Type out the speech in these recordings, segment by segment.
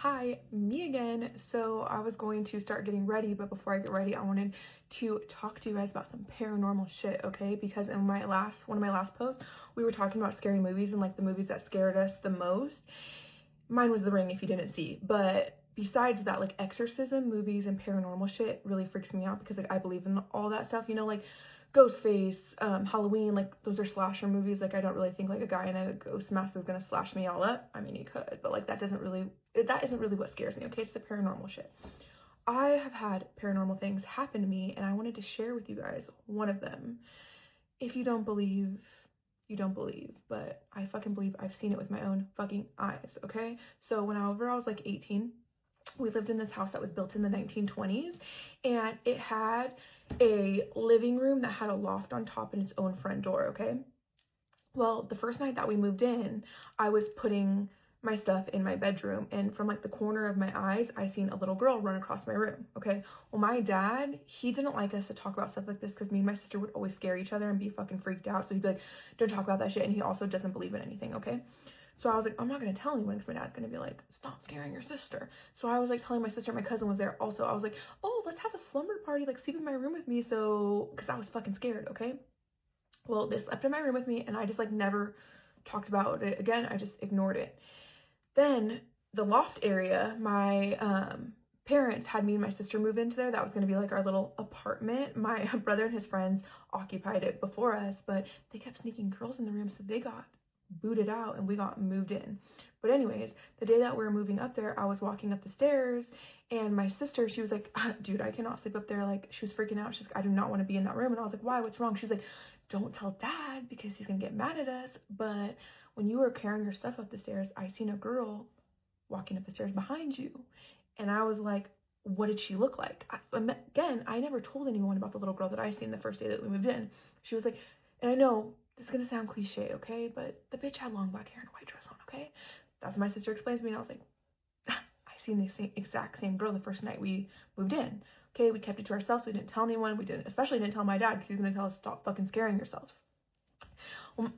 Hi, me again. So I was going to start getting ready, but before I get ready, I wanted to talk to you guys about some paranormal shit, okay? Because in one of my last posts, we were talking about scary movies and like the movies that scared us the most. Mine was The Ring, if you didn't see. But besides that, like exorcism movies and paranormal shit really freaks me out because like I believe in all that stuff, like Ghostface, Halloween, like those are slasher movies. Like I don't really think like a guy in a ghost mask is gonna slash me all up. I mean, he could, but like that isn't really what scares me, okay? It's the paranormal shit. I have had paranormal things happen to me and I wanted to share with you guys one of them. If you don't believe, you don't believe, but I fucking believe. I've seen it with my own fucking eyes, okay? So whenever I was like 18, we lived in this house that was built in the 1920s and it had a living room that had a loft on top and its own front door, okay? Well, the first night that we moved in, I was putting my stuff in my bedroom and from like the corner of my eyes, I seen a little girl run across my room, okay? Well, my dad, he didn't like us to talk about stuff like this because me and my sister would always scare each other and be fucking freaked out. So he'd be like, don't talk about that shit. And he also doesn't believe in anything, okay? So I was like, I'm not going to tell anyone because my dad's going to be like, stop scaring your sister. So I was like telling my sister, my cousin was there also. I was like, oh, let's have a slumber party, like sleep in my room with me. So, because I was fucking scared, okay? Well, they slept in my room with me and I just like never talked about it again. I just ignored it. Then the loft area, my parents had me and my sister move into there. That was going to be like our little apartment. My brother and his friends occupied it before us, but they kept sneaking girls in the room. So they got booted out and we got moved in. But anyways, the day that we were moving up there, I was walking up the stairs and my sister, she was like, dude, I cannot sleep up there. Like she was freaking out. She's like, I do not want to be in that room. And I was like, why? What's wrong? She's like, don't tell dad because he's gonna get mad at us. But when you were carrying your stuff up the stairs, I seen a girl walking up the stairs behind you. And I was like, what did she look like? Again, I never told anyone about the little girl that I seen the first day that we moved in. She was like, and I know this is gonna sound cliche, okay? But the bitch had long black hair and a white dress on, okay? That's what my sister explains to me, and I was like, I seen the exact same girl the first night we moved in. Okay, we kept it to ourselves. We didn't tell anyone. Especially didn't tell my dad because he was gonna tell us stop fucking scaring yourselves.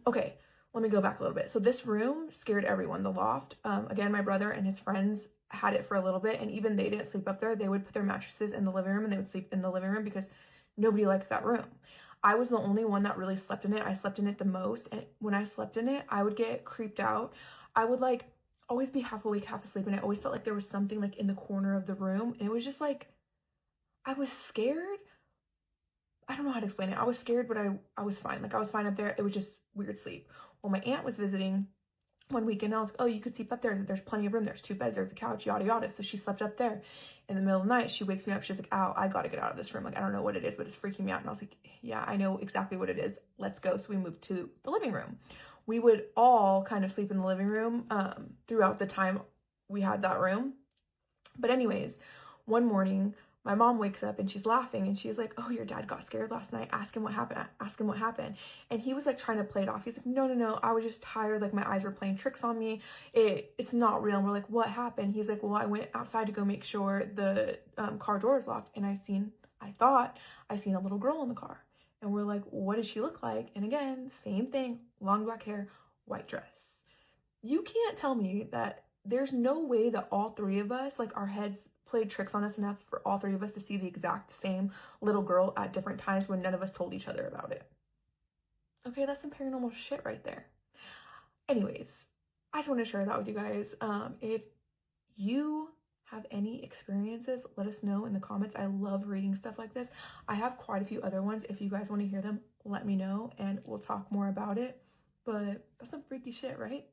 Okay, let me go back a little bit. So this room scared everyone. The loft. Again, my brother and his friends had it for a little bit, and even they didn't sleep up there. They would put their mattresses in the living room, and they would sleep in the living room because nobody liked that room. I was the only one that really slept in it. I slept in it the most. And when I slept in it, I would get creeped out. I would like always be half awake, half asleep. And I always felt like there was something like in the corner of the room. And it was just like, I was scared. I don't know how to explain it. I was scared, but I was fine. Like I was fine up there. It was just weird sleep. Well, my aunt was visiting one weekend. I was like, oh, you could sleep up there. There's plenty of room. There's 2 beds. There's a couch, yada, yada. So she slept up there. In the middle of the night, she wakes me up. She's like, ow, I got to get out of this room. Like, I don't know what it is, but it's freaking me out. And I was like, yeah, I know exactly what it is. Let's go. So we moved to the living room. We would all kind of sleep in the living room throughout the time we had that room. But anyways, one morning, my mom wakes up and she's laughing and she's like, oh, your dad got scared last night. Ask him what happened. Ask him what happened. And he was like trying to play it off. He's like, no. I was just tired. Like my eyes were playing tricks on me. It's not real. And we're like, what happened? He's like, well, I went outside to go make sure the car door is locked. And I thought I seen a little girl in the car. And we're like, what did she look like? And again, same thing, long black hair, white dress. You can't tell me that there's no way that all 3 of us, like our heads played tricks on us enough for all 3 of us to see the exact same little girl at different times when none of us told each other about it. Okay, that's some paranormal shit right there. Anyways, I just want to share that with you guys. If you have any experiences, let us know in the comments. I love reading stuff like this. I have quite a few other ones. If you guys want to hear them, let me know and we'll talk more about it. But that's some freaky shit, right?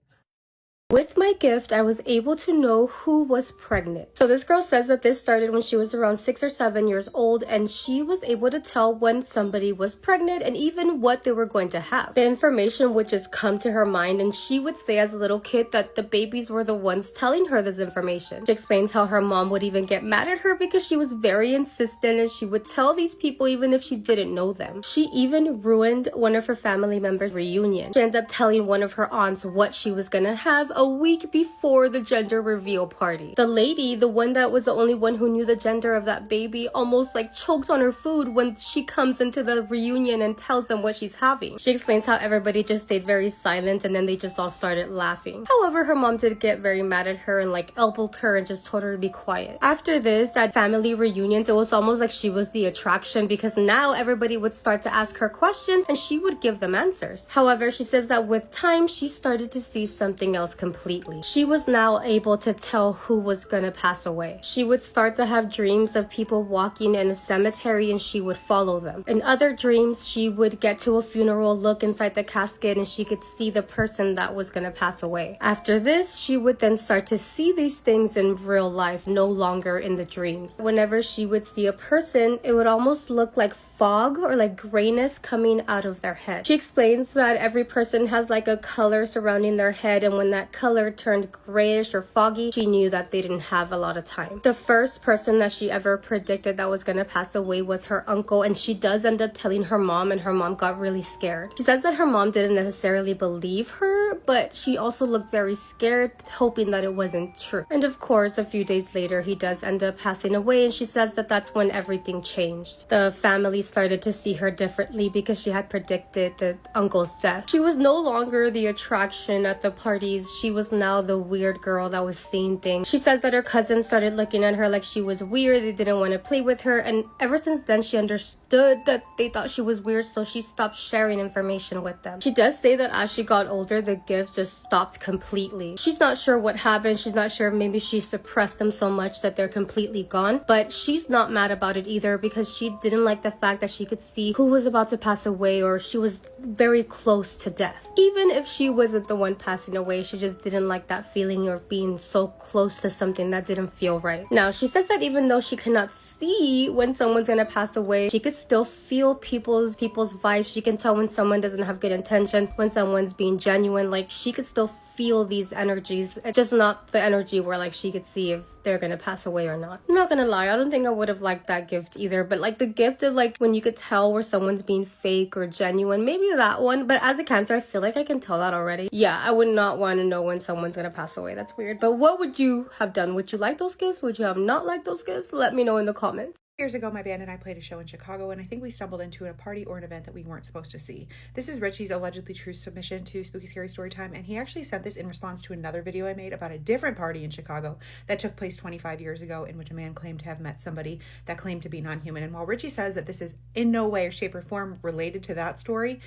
With my gift, I was able to know who was pregnant. So this girl says that this started when she was around 6 or 7 years old, and she was able to tell when somebody was pregnant and even what they were going to have. The information would just come to her mind, and she would say as a little kid that the babies were the ones telling her this information. She explains how her mom would even get mad at her because she was very insistent and she would tell these people even if she didn't know them. She even ruined one of her family members' reunion. She ends up telling one of her aunts what she was gonna have a week before the gender reveal party. The lady, the one that was the only one who knew the gender of that baby, almost like choked on her food when she comes into the reunion and tells them what she's having. She explains how everybody just stayed very silent and then they just all started laughing. However, her mom did get very mad at her and like elbowed her and just told her to be quiet. After this, at family reunions, it was almost like she was the attraction because now everybody would start to ask her questions and she would give them answers. However, she says that with time, she started to see something else completely. She was now able to tell who was gonna pass away. She would start to have dreams of people walking in a cemetery and she would follow them. In other dreams, she would get to a funeral, look inside the casket, and she could see the person that was gonna pass away. After this, she would then start to see these things in real life, no longer in the dreams. Whenever she would see a person, it would almost look like fog or like grayness coming out of their head. She explains that every person has like a color surrounding their head, and when that color turned grayish or foggy, she knew that they didn't have a lot of time. The first person that she ever predicted that was gonna pass away was her uncle, and she does end up telling her mom, and her mom got really scared. She says that her mom didn't necessarily believe her, but she also looked very scared, hoping that it wasn't true. And of course, a few days later, he does end up passing away, and she says that that's when everything changed. The family started to see her differently because she had predicted the uncle's death. She was no longer the attraction at the parties. She was now the weird girl that was seeing things. She says that her cousins started looking at her like she was weird. They didn't want to play with her, and ever since then she understood that they thought she was weird, so she stopped sharing information with them. She does say that as she got older, the gifts just stopped completely. She's not sure what happened. She's not sure if maybe she suppressed them so much that they're completely gone, but she's not mad about it either because she didn't like the fact that she could see who was about to pass away or she was very close to death. Even if she wasn't the one passing away, she just didn't like that feeling of being so close to something that didn't feel right. Now, she says that even though she cannot see when someone's gonna pass away, she could still feel people's vibes. She can tell when someone doesn't have good intentions, when someone's being genuine. Like, she could still feel these energies. It's just not the energy where like she could see if they're gonna pass away or not. I'm not gonna lie, I don't think I would have liked that gift either, but like the gift of like when you could tell where someone's being fake or genuine, maybe that one. But as a Cancer, I feel like I can tell that already. Yeah, I would not want to know when someone's gonna pass away. That's weird. But what would you have done? Would you like those gifts? Would you have not liked those gifts? Let me know in the comments. Years ago, my band and I played a show in Chicago, and I think we stumbled into a party or an event that we weren't supposed to see. This is Richie's allegedly true submission to Spooky Scary Storytime, and he actually sent this in response to another video I made about a different party in Chicago that took place 25 years ago, in which a man claimed to have met somebody that claimed to be non-human. And while Richie says that this is in no way, shape, or form related to that story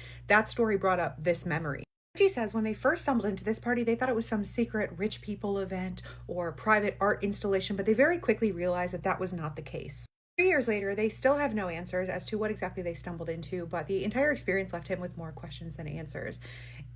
brought up this memory. Richie says when they first stumbled into this party, they thought it was some secret rich people event or private art installation, but they very quickly realized that that was not the case. 3 years later, they still have no answers as to what exactly they stumbled into, but the entire experience left him with more questions than answers,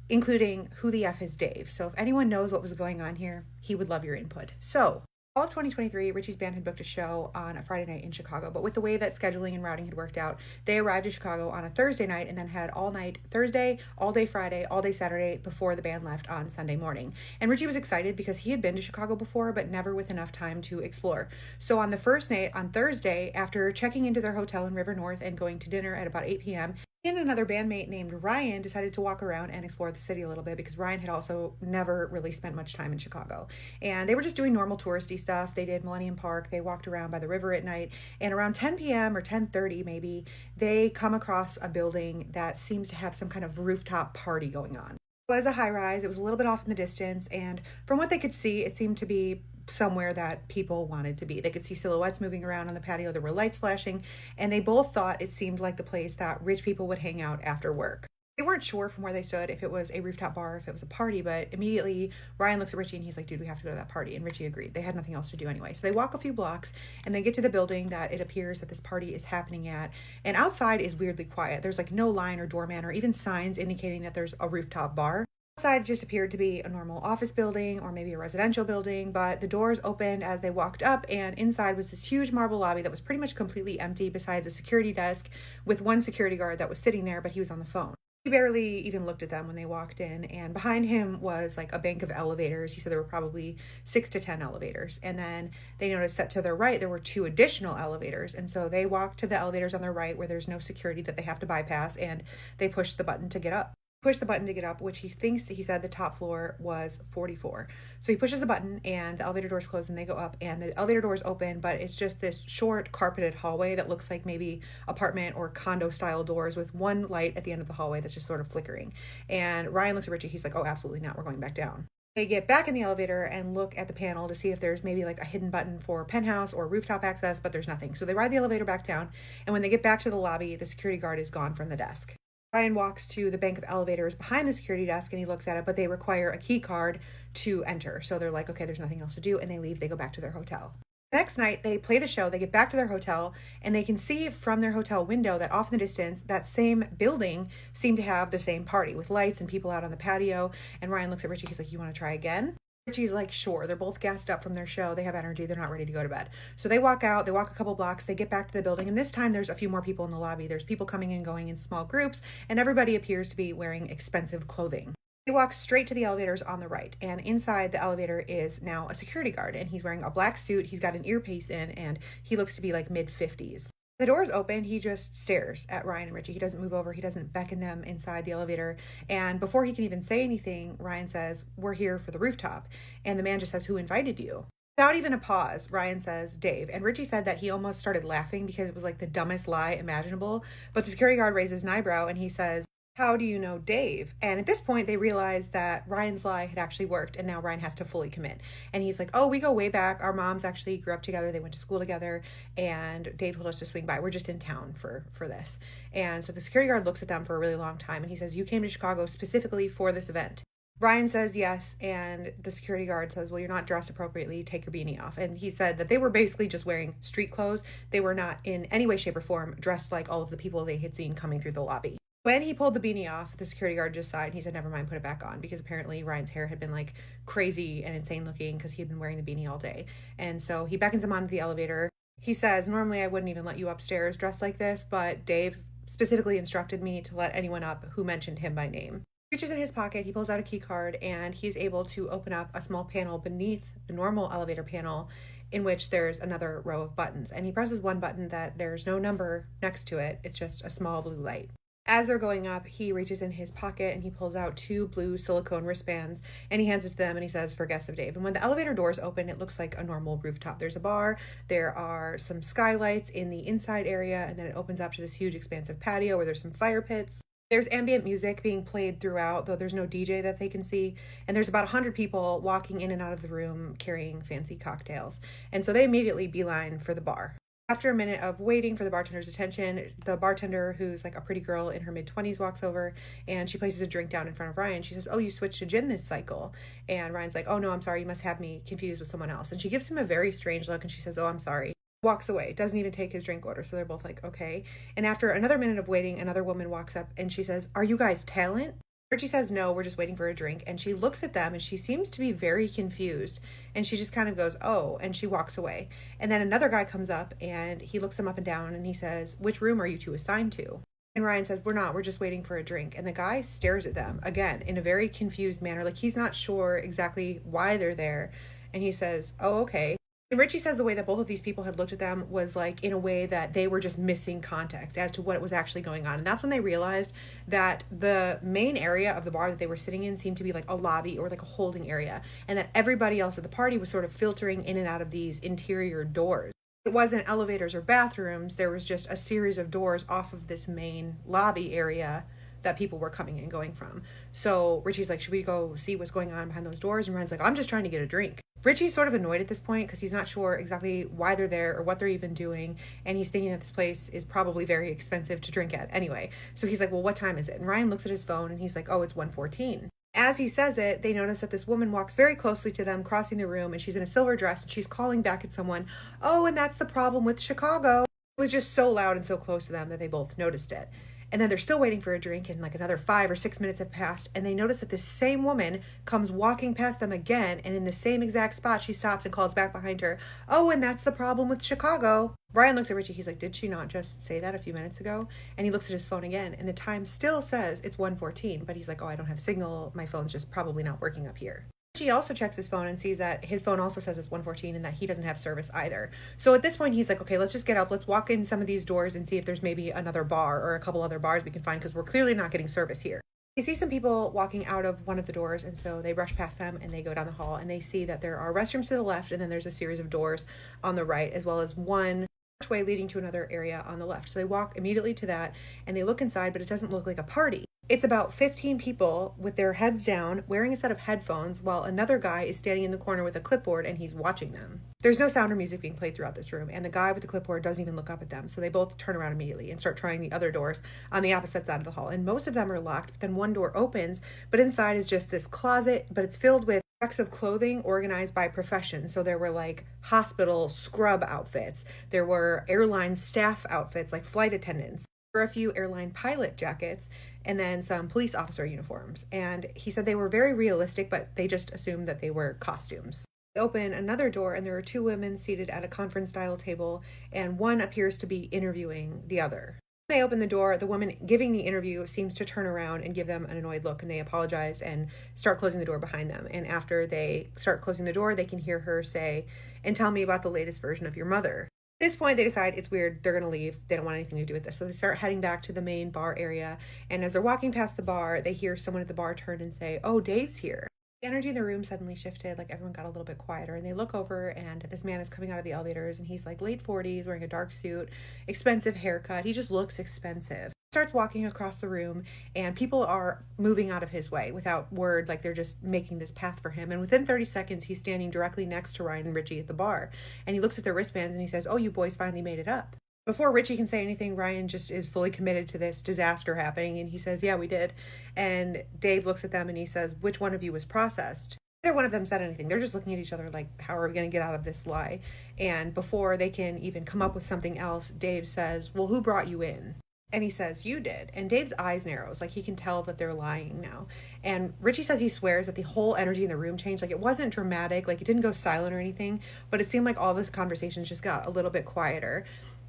including who the F is Dave. So if anyone knows what was going on here, he would love your input. So, all of 2023, Richie's band had booked a show on a Friday night in Chicago, but with the way that scheduling and routing had worked out, they arrived in Chicago on a Thursday night and then had all night Thursday, all day Friday, all day Saturday before the band left on Sunday morning. And Richie was excited because he had been to Chicago before, but never with enough time to explore. So on the first night, on Thursday, after checking into their hotel in River North and going to dinner at about 8 p.m., he and another bandmate named Ryan decided to walk around and explore the city a little bit because Ryan had also never really spent much time in Chicago. And they were just doing normal touristy stuff. They did Millennium Park. They walked around by the river at night. And around 10 p.m. or 10:30 maybe, they come across a building that seems to have some kind of rooftop party going on. It was a high-rise. It was a little bit off in the distance. And from what they could see, it seemed to be somewhere that people wanted to be. They could see silhouettes moving around on the patio. There were lights flashing, and they both thought it seemed like the place that rich people would hang out after work. They weren't sure from where they stood if it was a rooftop bar, if it was a party, but immediately Ryan looks at Richie and he's like, dude, we have to go to that party. And Richie agreed. They had nothing else to do anyway. So they walk a few blocks and they get to the building that it appears that this party is happening at. And outside is weirdly quiet. There's like no line or doorman or even signs indicating that there's a rooftop bar. Outside just appeared to be a normal office building or maybe a residential building, but the doors opened as they walked up, and inside was this huge marble lobby that was pretty much completely empty besides a security desk with one security guard that was sitting there, but he was on the phone. He barely even looked at them when they walked in, and behind him was like a bank of elevators. He said there were probably 6 to 10 elevators, and then they noticed that to their right there were 2 additional elevators, and so they walked to the elevators on their right where there's no security that they have to bypass, and they pushed the button to get up. Push the button to get up, which he said the top floor was 44. So he pushes the button and the elevator doors close and they go up and the elevator doors open, but it's just this short carpeted hallway that looks like maybe apartment or condo style doors with one light at the end of the hallway that's just sort of flickering. And Ryan looks at Richie. He's like, oh, absolutely not. We're going back down. They get back in the elevator and look at the panel to see if there's maybe like a hidden button for penthouse or rooftop access, but there's nothing. So they ride the elevator back down. And when they get back to the lobby, the security guard is gone from the desk. Ryan walks to the bank of elevators behind the security desk and he looks at it, but they require a key card to enter. So they're like, okay, there's nothing else to do. And they leave, they go back to their hotel. The next night, they play the show, they get back to their hotel, and they can see from their hotel window that off in the distance, that same building seemed to have the same party with lights and people out on the patio. And Ryan looks at Richie, he's like, you want to try again? Richie's like, sure. They're both gassed up from their show. They have energy. They're not ready to go to bed. So they walk out, they walk a couple blocks, they get back to the building. And this time there's a few more people in the lobby. There's people coming and going in small groups, and everybody appears to be wearing expensive clothing. They walk straight to the elevators on the right, and inside the elevator is now a security guard, and he's wearing a black suit. He's got an earpiece in, and he looks to be like mid-50s. The doors open, he just stares at Ryan and Richie. He doesn't move over, he doesn't beckon them inside the elevator. And before he can even say anything, Ryan says, we're here for the rooftop. And the man just says, who invited you? Without even a pause, Ryan says, Dave. And Richie said that he almost started laughing because it was like the dumbest lie imaginable. But the security guard raises an eyebrow and he says, how do you know Dave? And at this point, they realize that Ryan's lie had actually worked, and now Ryan has to fully commit. And he's like, oh, we go way back. Our moms actually grew up together. They went to school together, and Dave told us to swing by. We're just in town for this. And so the security guard looks at them for a really long time, and he says, you came to Chicago specifically for this event. Ryan says yes, and the security guard says, well, you're not dressed appropriately. Take your beanie off. And he said that they were basically just wearing street clothes. They were not in any way, shape, or form dressed like all of the people they had seen coming through the lobby. When he pulled the beanie off, the security guard just sighed and he said, never mind, put it back on, because apparently Ryan's hair had been like crazy and insane looking because he had been wearing the beanie all day. And so he beckons him onto the elevator. He says, normally I wouldn't even let you upstairs dressed like this, but Dave specifically instructed me to let anyone up who mentioned him by name. He reaches in his pocket, he pulls out a key card, and he's able to open up a small panel beneath the normal elevator panel in which there's another row of buttons. And he presses one button that there's no number next to it. It's just a small blue light. As they're going up, he reaches in his pocket and he pulls out 2 blue silicone wristbands and he hands it to them and he says, for guests of Dave. And when the elevator doors open, it looks like a normal rooftop. There's a bar, there are some skylights in the inside area, and then it opens up to this huge expansive patio where there's some fire pits. There's ambient music being played throughout, though there's no DJ that they can see. And there's about 100 people walking in and out of the room carrying fancy cocktails. And so they immediately beeline for the bar. After a minute of waiting for the bartender's attention, the bartender, who's like a pretty girl in her mid-20s, walks over and she places a drink down in front of Ryan. She says, oh, you switched to gin this cycle. And Ryan's like, oh no, I'm sorry, you must have me confused with someone else. And she gives him a very strange look and she says, oh, I'm sorry. Walks away, doesn't even take his drink order. So they're both like, okay. And after another minute of waiting, another woman walks up and she says, are you guys talent? Richie says, no, we're just waiting for a drink. And she looks at them and she seems to be very confused. And she just kind of goes, oh, and she walks away. And then another guy comes up and he looks them up and down and he says, which room are you two assigned to? And Ryan says, we're not, we're just waiting for a drink. And the guy stares at them again in a very confused manner. Like he's not sure exactly why they're there. And he says, oh, okay. And Richie says the way that both of these people had looked at them was like in a way that they were just missing context as to what was actually going on. And that's when they realized that the main area of the bar that they were sitting in seemed to be like a lobby or like a holding area, and that everybody else at the party was sort of filtering in and out of these interior doors. It wasn't elevators or bathrooms. There was just a series of doors off of this main lobby area that people were coming and going from. So Richie's like, should we go see what's going on behind those doors? And Ryan's like, I'm just trying to get a drink. Richie's sort of annoyed at this point because he's not sure exactly why they're there or what they're even doing. And he's thinking that this place is probably very expensive to drink at anyway. So he's like, well, what time is it? And Ryan looks at his phone and he's like, oh, it's 1:14. As he says it, they notice that this woman walks very closely to them, crossing the room, and she's in a silver dress and she's calling back at someone. Oh, and that's the problem with Chicago. It was just so loud and so close to them that they both noticed it. And then they're still waiting for a drink, and like another 5 or 6 minutes have passed, and they notice that this same woman comes walking past them again, and in the same exact spot, she stops and calls back behind her, oh, and that's the problem with Chicago. Ryan looks at Richie, he's like, did she not just say that a few minutes ago? And he looks at his phone again, and the time still says it's 1:14, but he's like, oh, I don't have signal, my phone's just probably not working up here. She also checks his phone and sees that his phone also says it's 1:14 and that he doesn't have service either. So at this point, he's like, okay, let's just get up. Let's walk in some of these doors and see if there's maybe another bar or a couple other bars we can find, because we're clearly not getting service here. They see some people walking out of one of the doors, and so they rush past them and they go down the hall and they see that there are restrooms to the left, and then there's a series of doors on the right, as well as one archway leading to another area on the left. So they walk immediately to that and they look inside, but it doesn't look like a party. It's about 15 people with their heads down, wearing a set of headphones, while another guy is standing in the corner with a clipboard and he's watching them. There's no sound or music being played throughout this room, and the guy with the clipboard doesn't even look up at them. So they both turn around immediately and start trying the other doors on the opposite side of the hall. And most of them are locked, but then one door opens, but inside is just this closet, but it's filled with racks of clothing organized by profession. So there were like hospital scrub outfits. There were airline staff outfits like flight attendants. There were a few airline pilot jackets, and then some police officer uniforms. And he said they were very realistic, but they just assumed that they were costumes. They open another door and there are two women seated at a conference style table, and one appears to be interviewing the other. When they open the door, the woman giving the interview seems to turn around and give them an annoyed look, and they apologize and start closing the door behind them. And after they start closing the door, they can hear her say, "And tell me about the latest version of your mother." At this point, they decide it's weird, they're going to leave, they don't want anything to do with this. So they start heading back to the main bar area, and as they're walking past the bar, they hear someone at the bar turn and say, "Oh, Dave's here." The energy in the room suddenly shifted, like everyone got a little bit quieter, and they look over and this man is coming out of the elevators, and he's like late 40s, wearing a dark suit, expensive haircut. He just looks expensive. He starts walking across the room, and people are moving out of his way without word, like they're just making this path for him. And within 30 seconds, he's standing directly next to Ryan and Richie at the bar, and he looks at their wristbands and he says, "Oh, you boys finally made it up." Before Richie can say anything, Ryan just is fully committed to this disaster happening, and he says, "Yeah, we did." And Dave looks at them and he says, "Which one of you was processed?" Neither one of them said anything. They're just looking at each other like, how are we going to get out of this lie? And before they can even come up with something else, Dave says, "Well, who brought you in?" And he says, "You did." And Dave's eyes narrows, like he can tell that they're lying now. And Richie says he swears that the whole energy in the room changed. Like it wasn't dramatic, like it didn't go silent or anything, but it seemed like all this conversations just got a little bit quieter.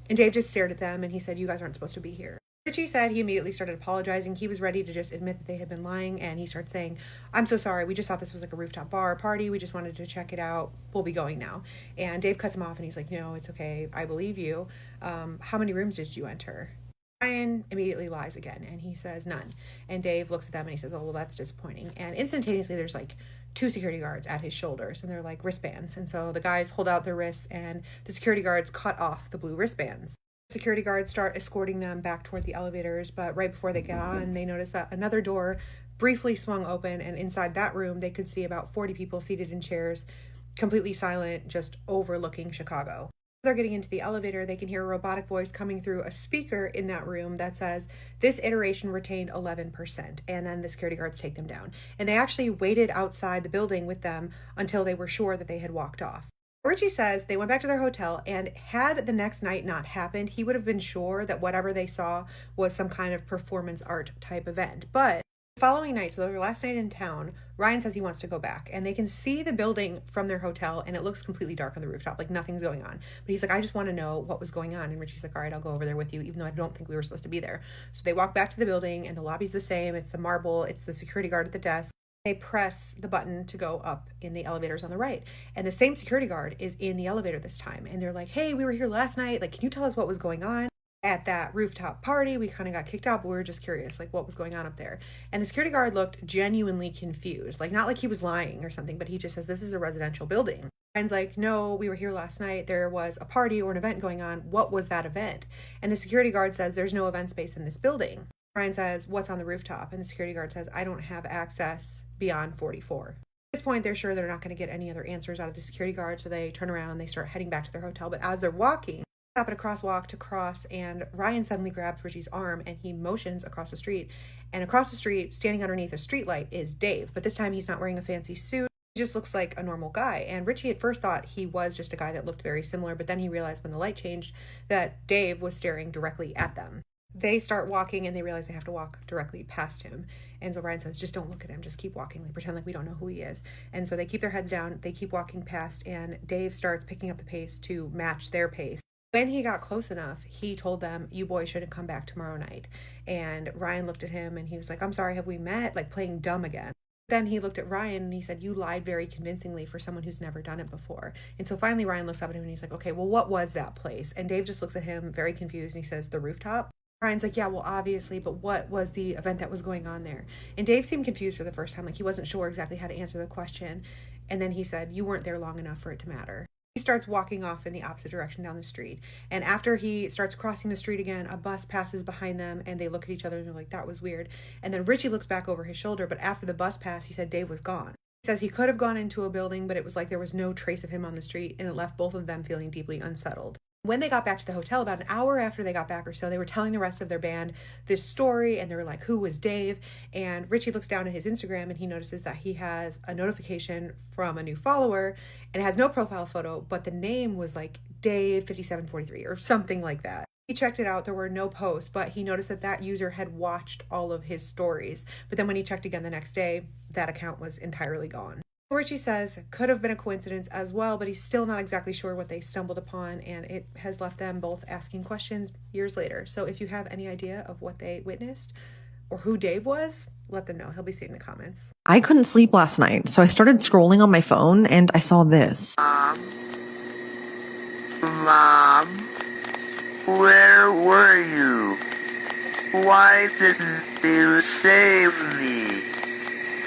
And Dave just stared at them and he said, "You guys aren't supposed to be here." Richie said he immediately started apologizing. He was ready to just admit that they had been lying, and he started saying, "I'm so sorry. We just thought this was like a rooftop bar party. We just wanted to check it out. We'll be going now." And Dave cuts him off and he's like, "No, it's okay. I believe you. How many rooms did you enter?" Ryan immediately lies again and he says none. And Dave looks at them and he says, "Oh, well, that's disappointing." And instantaneously there's like two security guards at his shoulders, and they're like wristbands. And so the guys hold out their wrists and the security guards cut off the blue wristbands. Security guards start escorting them back toward the elevators, but right before they get on, they notice that another door briefly swung open, and inside that room they could see about 40 people seated in chairs, completely silent, just overlooking Chicago. They're getting into the elevator, they can hear a robotic voice coming through a speaker in that room that says, "This iteration retained 11%. And then the security guards take them down. And they actually waited outside the building with them until they were sure that they had walked off. Richie says they went back to their hotel, and had the next night not happened, he would have been sure that whatever they saw was some kind of performance art type event. But the following night, so their last night in town, Ryan says he wants to go back, and they can see the building from their hotel, and it looks completely dark on the rooftop, like nothing's going on. But he's like, "I just want to know what was going on." And Richie's like, "All right, I'll go over there with you, even though I don't think we were supposed to be there." So they walk back to the building, and the lobby's the same. It's the marble, it's the security guard at the desk. They press the button to go up in the elevators on the right. And the same security guard is in the elevator this time. And they're like, "Hey, we were here last night. Like, can you tell us what was going on at that rooftop party? We kind of got kicked out, but we were just curious, like, what was going on up there?" And the security guard looked genuinely confused. Like, not like he was lying or something, but he just says, "This is a residential building." Ryan's like, "No, we were here last night. There was a party or an event going on. What was that event?" And the security guard says, "There's no event space in this building." Ryan says, "What's on the rooftop?" And the security guard says, "I don't have access beyond 44. At this point, they're sure they're not going to get any other answers out of the security guard, so they turn around, they start heading back to their hotel. But as they're walking, they stop at a crosswalk to cross, and Ryan suddenly grabs Richie's arm and he motions across the street. And across the street, standing underneath a streetlight, is Dave. But this time he's not wearing a fancy suit. He just looks like a normal guy. And Richie at first thought he was just a guy that looked very similar, but then he realized when the light changed that Dave was staring directly at them. They start walking and they realize they have to walk directly past him. And so Ryan says, "Just don't look at him. Just keep walking. Like, pretend like we don't know who he is." And so they keep their heads down. They keep walking past, and Dave starts picking up the pace to match their pace. When he got close enough, he told them, "You boys shouldn't come back tomorrow night." And Ryan looked at him and he was like, "I'm sorry, have we met?" Like playing dumb again. Then he looked at Ryan and he said, "You lied very convincingly for someone who's never done it before." And so finally Ryan looks up at him and he's like, "Okay, well, what was that place?" And Dave just looks at him very confused and he says, "The rooftop." Ryan's like, yeah, well, obviously, but what was the event that was going on there? And Dave seemed confused for the first time. Like, he wasn't sure exactly how to answer the question. And then he said, you weren't there long enough for it to matter. He starts walking off in the opposite direction down the street. And after he starts crossing the street again, a bus passes behind them and they look at each other and they're like, that was weird. And then Richie looks back over his shoulder. But after the bus passed, he said Dave was gone. He says he could have gone into a building, but it was like there was no trace of him on the street. And it left both of them feeling deeply unsettled. When they got back to the hotel, about an hour after they got back or so, they were telling the rest of their band this story, and they were like, who was Dave? And Richie looks down at his Instagram and he notices that he has a notification from a new follower, and it has no profile photo, but the name was like Dave5743 or something like that. He checked it out. There were no posts, but he noticed that that user had watched all of his stories. But then when he checked again the next day, that account was entirely gone. Richie says could have been a coincidence as well, but he's still not exactly sure what they stumbled upon, and it has left them both asking questions years later. So if you have any idea of what they witnessed or who Dave was, let them know. He'll be seeing the comments. I couldn't sleep last night, so I started scrolling on my phone and I saw this. Mom, where were you? Why didn't you save me?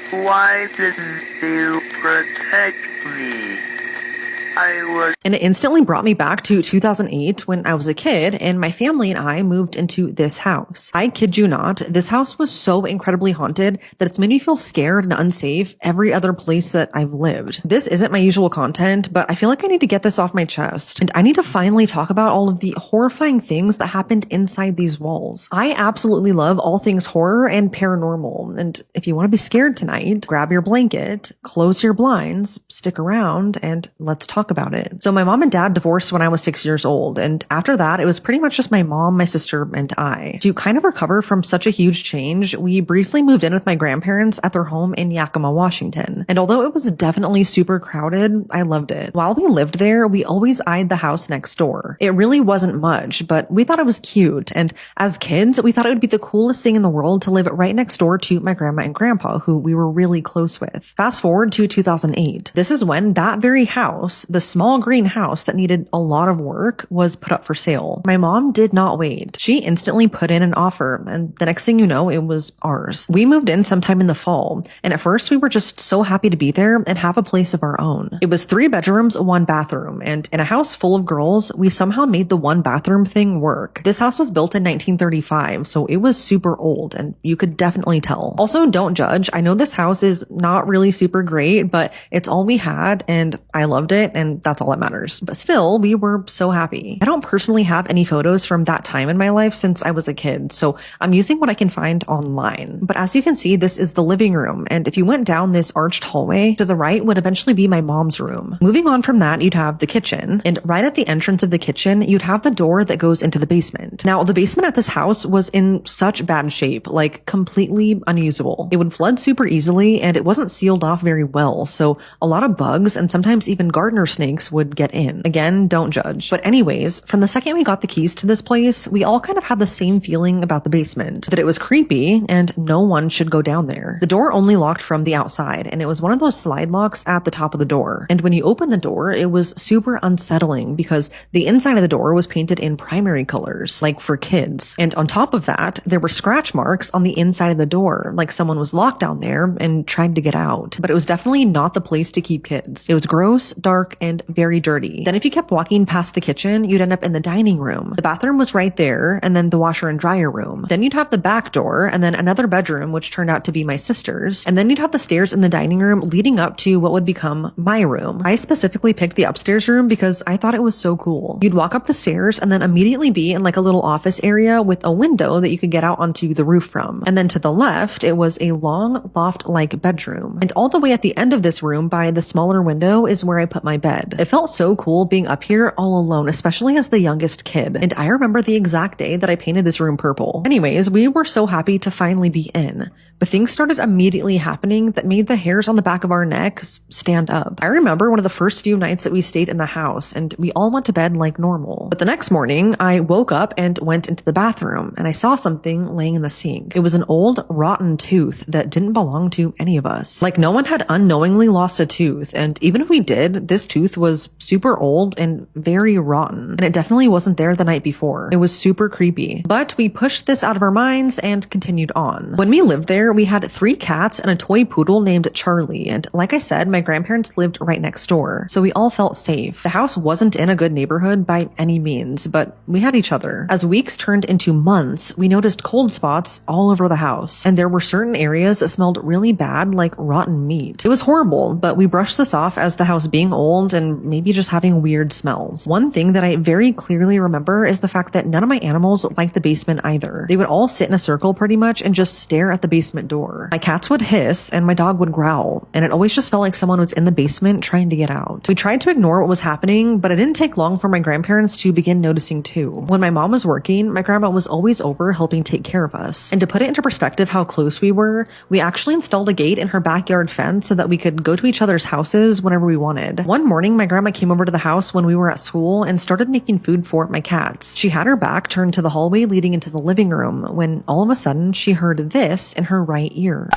Why didn't you protect me? And it instantly brought me back to 2008 when I was a kid and my family and I moved into this house. I kid you not, this house was so incredibly haunted that it's made me feel scared and unsafe every other place that I've lived. This isn't my usual content, but I feel like I need to get this off my chest. And I need to finally talk about all of the horrifying things that happened inside these walls. I absolutely love all things horror and paranormal. And if you want to be scared tonight, grab your blanket, close your blinds, stick around, and let's talk about it. So my mom and dad divorced when I was 6 years old. And after that, it was pretty much just my mom, my sister, and I. To kind of recover from such a huge change, we briefly moved in with my grandparents at their home in Yakima, Washington. And although it was definitely super crowded, I loved it. While we lived there, we always eyed the house next door. It really wasn't much, but we thought it was cute. And as kids, we thought it would be the coolest thing in the world to live right next door to my grandma and grandpa, who we were really close with. Fast forward to 2008. This is when that very house, the small green house that needed a lot of work, was put up for sale. My mom did not wait. She instantly put in an offer, and the next thing you know, it was ours. We moved in sometime in the fall, and at first we were just so happy to be there and have a place of our own. It was 3 bedrooms, 1 bathroom, and in a house full of girls, we somehow made the 1 bathroom thing work. This house was built in 1935, so it was super old, and you could definitely tell. Also, don't judge. I know this house is not really super great, but it's all we had, and I loved it, and that's all that matters. But still, we were so happy. I don't personally have any photos from that time in my life since I was a kid, so I'm using what I can find online. But as you can see, this is the living room, and if you went down this arched hallway, to the right would eventually be my mom's room. Moving on from that, you'd have the kitchen, and right at the entrance of the kitchen, you'd have the door that goes into the basement. Now, the basement at this house was in such bad shape, like completely unusable. It would flood super easily, and it wasn't sealed off very well, so a lot of bugs and sometimes even gardener snakes would get in. Again, don't judge. But anyways, from the second we got the keys to this place, we all kind of had the same feeling about the basement, that it was creepy and no one should go down there. The door only locked from the outside, and it was one of those slide locks at the top of the door. And when you opened the door, it was super unsettling because the inside of the door was painted in primary colors, like for kids. And on top of that, there were scratch marks on the inside of the door, like someone was locked down there and tried to get out. But it was definitely not the place to keep kids. It was gross, dark, and very dirty. Then if you kept walking past the kitchen, you'd end up in the dining room. The bathroom was right there, and then the washer and dryer room. Then you'd have the back door, and then another bedroom, which turned out to be my sister's. And then you'd have the stairs in the dining room leading up to what would become my room. I specifically picked the upstairs room because I thought it was so cool. You'd walk up the stairs and then immediately be in like a little office area with a window that you could get out onto the roof from. And then to the left, it was a long loft-like bedroom. And all the way at the end of this room by the smaller window is where I put my bed. It felt so cool being up here all alone, especially as the youngest kid. And I remember the exact day that I painted this room purple. Anyways, we were so happy to finally be in. But things started immediately happening that made the hairs on the back of our necks stand up. I remember one of the first few nights that we stayed in the house, and we all went to bed like normal. But the next morning, I woke up and went into the bathroom, and I saw something laying in the sink. It was an old, rotten tooth that didn't belong to any of us. Like, no one had unknowingly lost a tooth, and even if we did, this tooth tooth was super old and very rotten, and it definitely wasn't there the night before. It was super creepy. But we pushed this out of our minds and continued on. When we lived there, we had 3 cats and a toy poodle named Charlie, and like I said, my grandparents lived right next door, so we all felt safe. The house wasn't in a good neighborhood by any means, but we had each other. As weeks turned into months, we noticed cold spots all over the house, and there were certain areas that smelled really bad, like rotten meat. It was horrible, but we brushed this off as the house being old and maybe just having weird smells. One thing that I very clearly remember is the fact that none of my animals liked the basement either. They would all sit in a circle pretty much and just stare at the basement door. My cats would hiss and my dog would growl, and it always just felt like someone was in the basement trying to get out. We tried to ignore what was happening, but it didn't take long for my grandparents to begin noticing too. When my mom was working, my grandma was always over helping take care of us. And to put it into perspective how close we were, we actually installed a gate in her backyard fence so that we could go to each other's houses whenever we wanted. One morning, my grandma came over to the house when we were at school and started making food for my cats. She had her back turned to the hallway leading into the living room when all of a sudden she heard this in her right ear.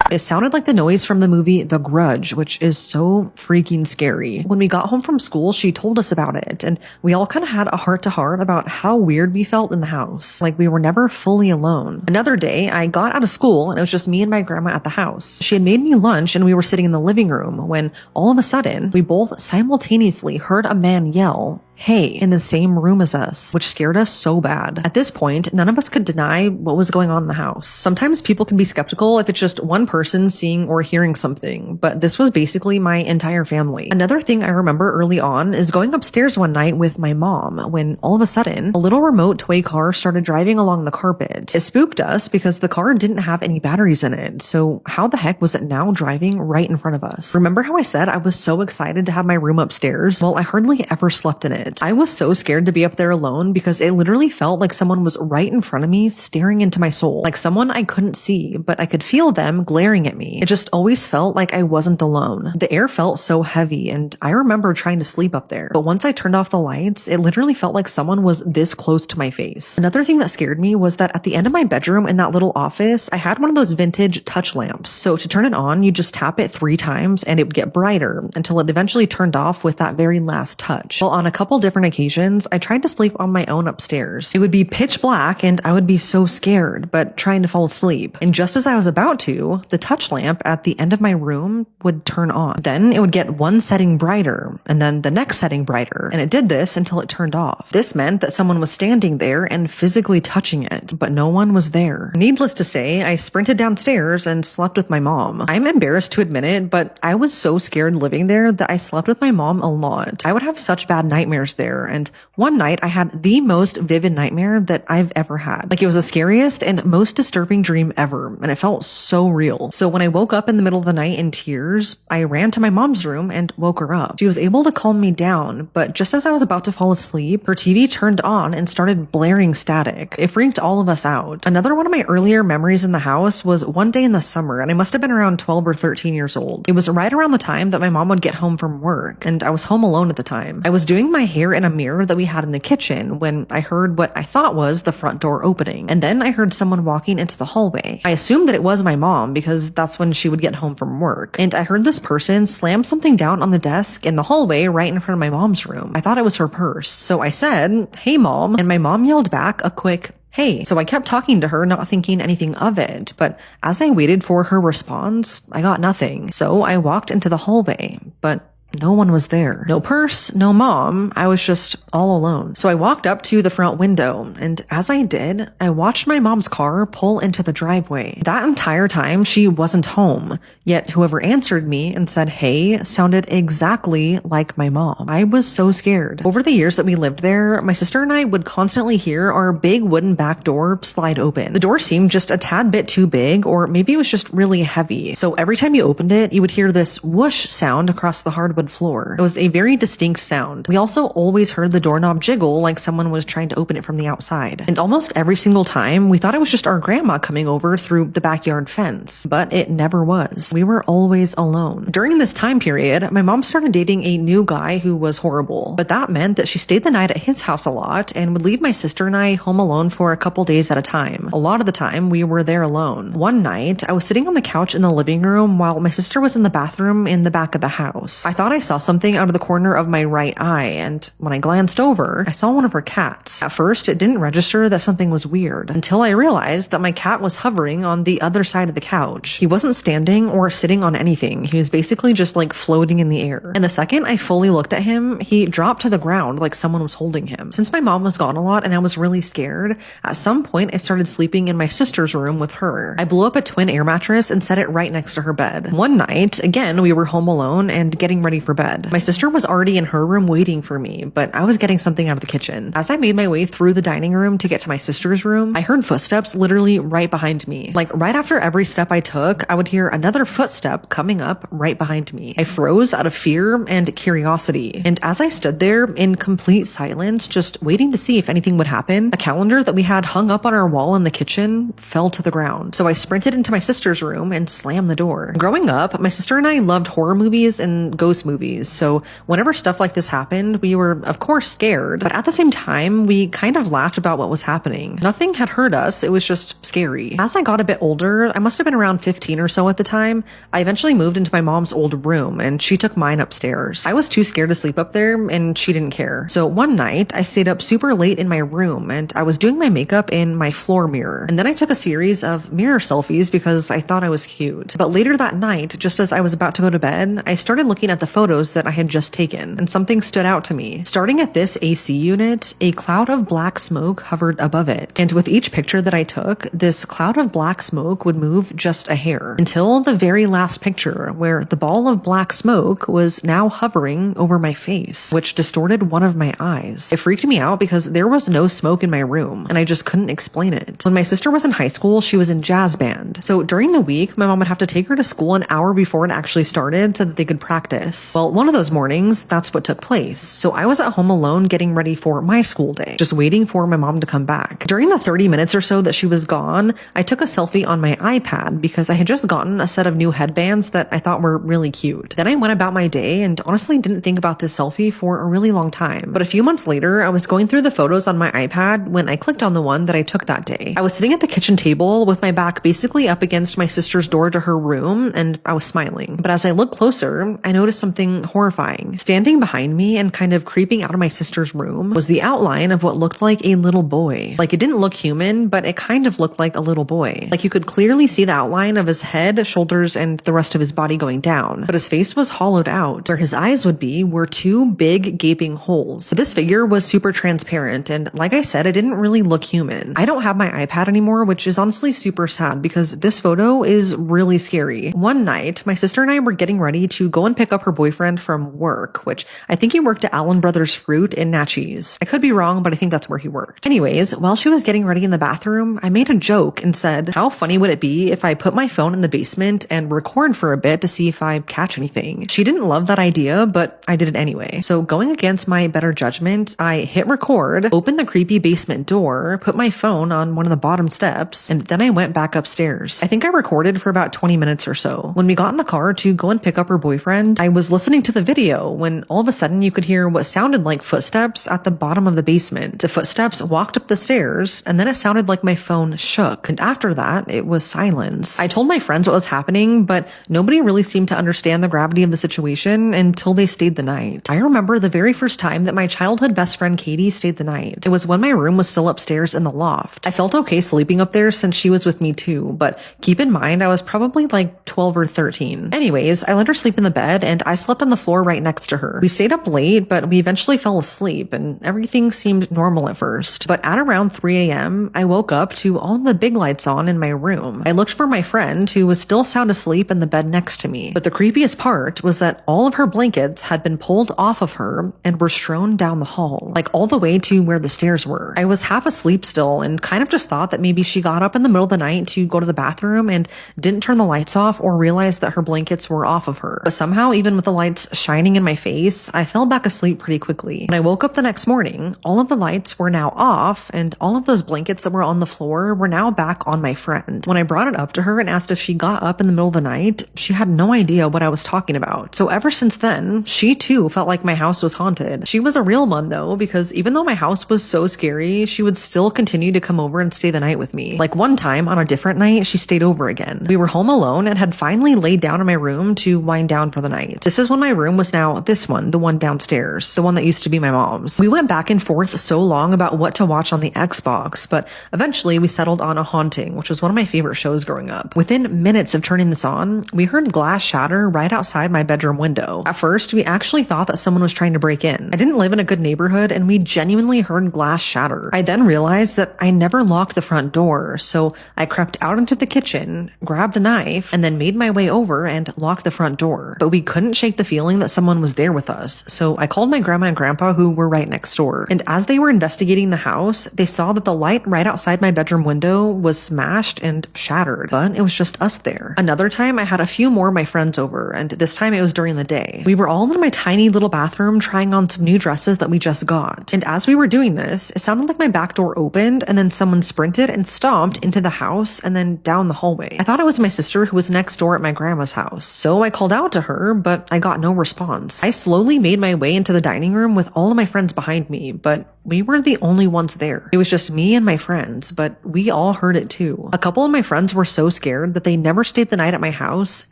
It sounded like the noise from the movie The Grudge, which is so freaking scary. When we got home from school, she told us about it, and we all kind of had a heart-to-heart about how weird we felt in the house, like we were never fully alone. Another day, I got out of school, and it was just me and my grandma at the house. She had made me lunch, and we were sitting in the living room when, all of a sudden, we both simultaneously heard a man yell, "Hey," in the same room as us, which scared us so bad. At this point, none of us could deny what was going on in the house. Sometimes people can be skeptical if it's just one person seeing or hearing something, but this was basically my entire family. Another thing I remember early on is going upstairs one night with my mom when all of a sudden, a little remote toy car started driving along the carpet. It spooked us because the car didn't have any batteries in it, so how the heck was it now driving right in front of us? Remember how I said I was so excited to have my room upstairs? Well, I hardly ever slept in it. I was so scared to be up there alone because it literally felt like someone was right in front of me staring into my soul, like someone I couldn't see, but I could feel them glaring at me. It just always felt like I wasn't alone. The air felt so heavy, and I remember trying to sleep up there, but once I turned off the lights, it literally felt like someone was this close to my face. Another thing that scared me was that at the end of my bedroom in that little office, I had one of those vintage touch lamps. So to turn it on, you just tap it 3 times and it would get brighter until it eventually turned off with that very last touch. Well, on a couple different occasions, I tried to sleep on my own upstairs. It would be pitch black and I would be so scared, but trying to fall asleep. And just as I was about to, the touch lamp at the end of my room would turn on. Then it would get one setting brighter and then the next setting brighter. And it did this until it turned off. This meant that someone was standing there and physically touching it, but no one was there. Needless to say, I sprinted downstairs and slept with my mom. I'm embarrassed to admit it, but I was so scared living there that I slept with my mom a lot. I would have such bad nightmares there, and one night I had the most vivid nightmare that I've ever had. Like, it was the scariest and most disturbing dream ever, and it felt so real. So when I woke up in the middle of the night in tears, I ran to my mom's room and woke her up. She was able to calm me down, but just as I was about to fall asleep, her TV turned on and started blaring static. It freaked all of us out. Another one of my earlier memories in the house was one day in the summer, and I must have been around 12 or 13 years old. It was right around the time that my mom would get home from work, and I was home alone at the time. I was doing my hair in a mirror that we had in the kitchen when I heard what I thought was the front door opening, and then I heard someone walking into the hallway. I assumed that it was my mom because that's when she would get home from work, and I heard this person slam something down on the desk in the hallway right in front of my mom's room. I thought it was her purse, so I said, "Hey mom," and my mom yelled back a quick, "Hey." So I kept talking to her, not thinking anything of it, but as I waited for her response, I got nothing. So I walked into the hallway, but no one was there. No purse, no mom. I was just all alone. So I walked up to the front window, and as I did, I watched my mom's car pull into the driveway. That entire time, she wasn't home, yet whoever answered me and said, "Hey," sounded exactly like my mom. I was so scared. Over the years that we lived there, my sister and I would constantly hear our big wooden back door slide open. The door seemed just a tad bit too big, or maybe it was just really heavy. So every time you opened it, you would hear this whoosh sound across the hardwood hardwood floor. It was a very distinct sound. We also always heard the doorknob jiggle like someone was trying to open it from the outside. And almost every single time, we thought it was just our grandma coming over through the backyard fence, but it never was. We were always alone. During this time period, my mom started dating a new guy who was horrible, but that meant that she stayed the night at his house a lot and would leave my sister and I home alone for a couple days at a time. A lot of the time, we were there alone. One night, I was sitting on the couch in the living room while my sister was in the bathroom in the back of the house. I thought I saw something out of the corner of my right eye, and when I glanced over, I saw one of her cats. At first, it didn't register that something was weird, until I realized that my cat was hovering on the other side of the couch. He wasn't standing or sitting on anything. He was basically just like floating in the air. And the second I fully looked at him, he dropped to the ground like someone was holding him. Since my mom was gone a lot and I was really scared, at some point I started sleeping in my sister's room with her. I blew up a twin air mattress and set it right next to her bed. One night, again, we were home alone and getting ready for bed. My sister was already in her room waiting for me, but I was getting something out of the kitchen. As I made my way through the dining room to get to my sister's room, I heard footsteps literally right behind me. Like right after every step I took, I would hear another footstep coming up right behind me. I froze out of fear and curiosity. And as I stood there in complete silence, just waiting to see if anything would happen, a calendar that we had hung up on our wall in the kitchen fell to the ground. So I sprinted into my sister's room and slammed the door. Growing up, my sister and I loved horror movies and ghost movies. So whenever stuff like this happened, we were of course scared, but at the same time, we kind of laughed about what was happening. Nothing had hurt us. It was just scary. As I got a bit older, I must have been around 15 or so at the time, I eventually moved into my mom's old room and she took mine upstairs. I was too scared to sleep up there and she didn't care. So one night I stayed up super late in my room and I was doing my makeup in my floor mirror. And then I took a series of mirror selfies because I thought I was cute. But later that night, just as I was about to go to bed, I started looking at the photos that I had just taken and something stood out to me. Starting at this AC unit, a cloud of black smoke hovered above it. And with each picture that I took, this cloud of black smoke would move just a hair until the very last picture where the ball of black smoke was now hovering over my face, which distorted one of my eyes. It freaked me out because there was no smoke in my room and I just couldn't explain it. When my sister was in high school, she was in jazz band. So during the week, my mom would have to take her to school an hour before it actually started so that they could practice. Well, one of those mornings, that's what took place. So I was at home alone getting ready for my school day, just waiting for my mom to come back. During the 30 minutes or so that she was gone, I took a selfie on my iPad because I had just gotten a set of new headbands that I thought were really cute. Then I went about my day and honestly didn't think about this selfie for a really long time. But a few months later, I was going through the photos on my iPad when I clicked on the one that I took that day. I was sitting at the kitchen table with my back basically up against my sister's door to her room and I was smiling. But as I looked closer, I noticed something horrifying. Standing behind me and kind of creeping out of my sister's room was the outline of what looked like a little boy. Like it didn't look human, but it kind of looked like a little boy. Like you could clearly see the outline of his head, shoulders, and the rest of his body going down. But his face was hollowed out. Where his eyes would be were two big gaping holes. So this figure was super transparent and like I said, it didn't really look human. I don't have my iPad anymore, which is honestly super sad because this photo is really scary. One night, my sister and I were getting ready to go and pick up her boyfriend from work, which I think he worked at Allen Brothers Fruit in Natchez. I could be wrong, but I think that's where he worked. Anyways, while she was getting ready in the bathroom, I made a joke and said, how funny would it be if I put my phone in the basement and record for a bit to see if I catch anything? She didn't love that idea, but I did it anyway. So going against my better judgment, I hit record, opened the creepy basement door, put my phone on one of the bottom steps, and then I went back upstairs. I think I recorded for about 20 minutes or so. When we got in the car to go and pick up her boyfriend, I was listening to the video when all of a sudden you could hear what sounded like footsteps at the bottom of the basement. The footsteps walked up the stairs, and then it sounded like my phone shook. And after that, it was silence. I told my friends what was happening, but nobody really seemed to understand the gravity of the situation until they stayed the night. I remember the very first time that my childhood best friend Katie stayed the night. It was when my room was still upstairs in the loft. I felt okay sleeping up there since she was with me too, but keep in mind I was probably like 12 or 13. Anyways, I let her sleep in the bed and I slept on the floor right next to her. We stayed up late, but we eventually fell asleep and everything seemed normal at first. But at around 3 a.m., I woke up to all of the big lights on in my room. I looked for my friend who was still sound asleep in the bed next to me. But the creepiest part was that all of her blankets had been pulled off of her and were strewn down the hall, like all the way to where the stairs were. I was half asleep still and kind of just thought that maybe she got up in the middle of the night to go to the bathroom and didn't turn the lights off or realize that her blankets were off of her. But somehow, even with the lights shining in my face, I fell back asleep pretty quickly. When I woke up the next morning, all of the lights were now off and all of those blankets that were on the floor were now back on my friend. When I brought it up to her and asked if she got up in the middle of the night, she had no idea what I was talking about. So ever since then, she too felt like my house was haunted. She was a real one though, because even though my house was so scary, she would still continue to come over and stay the night with me. Like one time on a different night, she stayed over again. We were home alone and had finally laid down in my room to wind down for the night. This is when my room was now this one, the one downstairs, the one that used to be my mom's. We went back and forth so long about what to watch on the Xbox, but eventually we settled on A Haunting, which was one of my favorite shows growing up. Within minutes of turning this on, we heard glass shatter right outside my bedroom window. At first, we actually thought that someone was trying to break in. I didn't live in a good neighborhood and we genuinely heard glass shatter. I then realized that I never locked the front door, so I crept out into the kitchen, grabbed a knife, and then made my way over and locked the front door. But we couldn't shake the feeling that someone was there with us, so I called my grandma and grandpa who were right next door. And as they were investigating the house, they saw that the light right outside my bedroom window was smashed and shattered, but it was just us there. Another time I had a few more of my friends over, and this time it was during the day. We were all in my tiny little bathroom trying on some new dresses that we just got. And as we were doing this, it sounded like my back door opened and then someone sprinted and stomped into the house and then down the hallway. I thought it was my sister who was next door at my grandma's house. So I called out to her, but I got no response. I slowly made my way into the dining room with all of my friends behind me, but we weren't the only ones there. It was just me and my friends, but we all heard it too. A couple of my friends were so scared that they never stayed the night at my house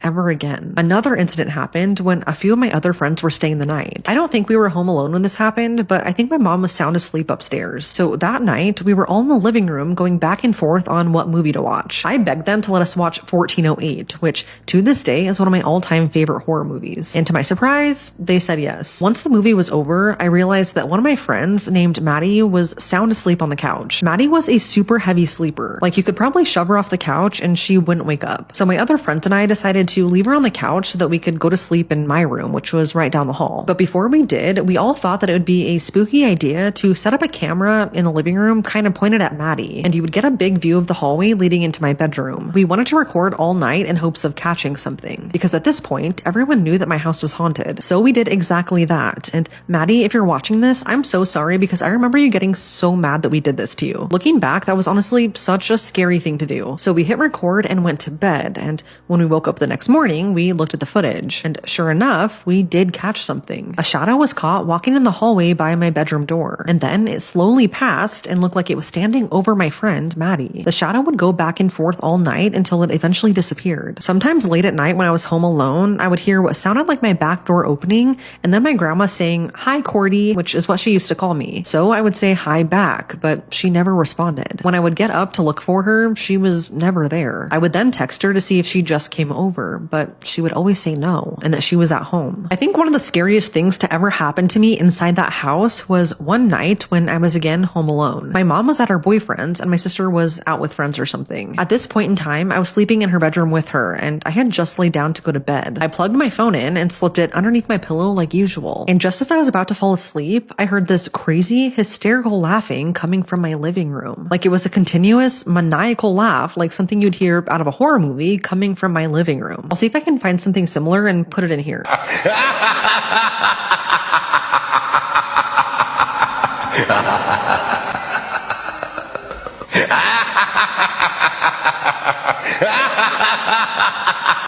ever again. Another incident happened when a few of my other friends were staying the night. I don't think we were home alone when this happened, but I think my mom was sound asleep upstairs. So that night, we were all in the living room going back and forth on what movie to watch. I begged them to let us watch 1408, which to this day is one of my all-time favorite horror movies. And to my surprise, they said yes. Once the movie was over, I realized that one of my friends named Maddie was sound asleep on the couch. Maddie was a super heavy sleeper. Like you could probably shove her off the couch and she wouldn't wake up. So my other friends and I decided to leave her on the couch so that we could go to sleep in my room, which was right down the hall. But before we did, we all thought that it would be a spooky idea to set up a camera in the living room kind of pointed at Maddie, and you would get a big view of the hallway leading into my bedroom. We wanted to record all night in hopes of catching something, because at this point, everyone knew that my house was haunted. So we did exactly that. And Maddie, if you're watching this, I'm so sorry because I remember you getting so mad that we did this to you. Looking back, that was honestly such a scary thing to do. So we hit record and went to bed, and when we woke up the next morning, we looked at the footage, and sure enough, we did catch something. A shadow was caught walking in the hallway by my bedroom door, and then it slowly passed and looked like it was standing over my friend, Maddie. The shadow would go back and forth all night until it eventually disappeared. Sometimes late at night when I was home alone, I would hear what sounded like my back door opening, and then my grandma saying, "Hi, Cordy," which is what she used to call me. So I would say hi back, but she never responded. When I would get up to look for her, she was never there. I would then text her to see if she just came over, but she would always say no, and that she was at home. I think one of the scariest things to ever happen to me inside that house was one night when I was again home alone. My mom was at her boyfriend's and my sister was out with friends or something. At this point in time, I was sleeping in her bedroom with her, and I had just laid down to go to bed. I plugged my phone in and slipped it underneath my pillow like usual. And just as I was about to fall asleep, I heard this crazy, hysterical laughing coming from my living room. Like it was a continuous, maniacal laugh, like something you'd hear out of a horror movie coming from my living room. I'll see if I can find something similar and put it in here.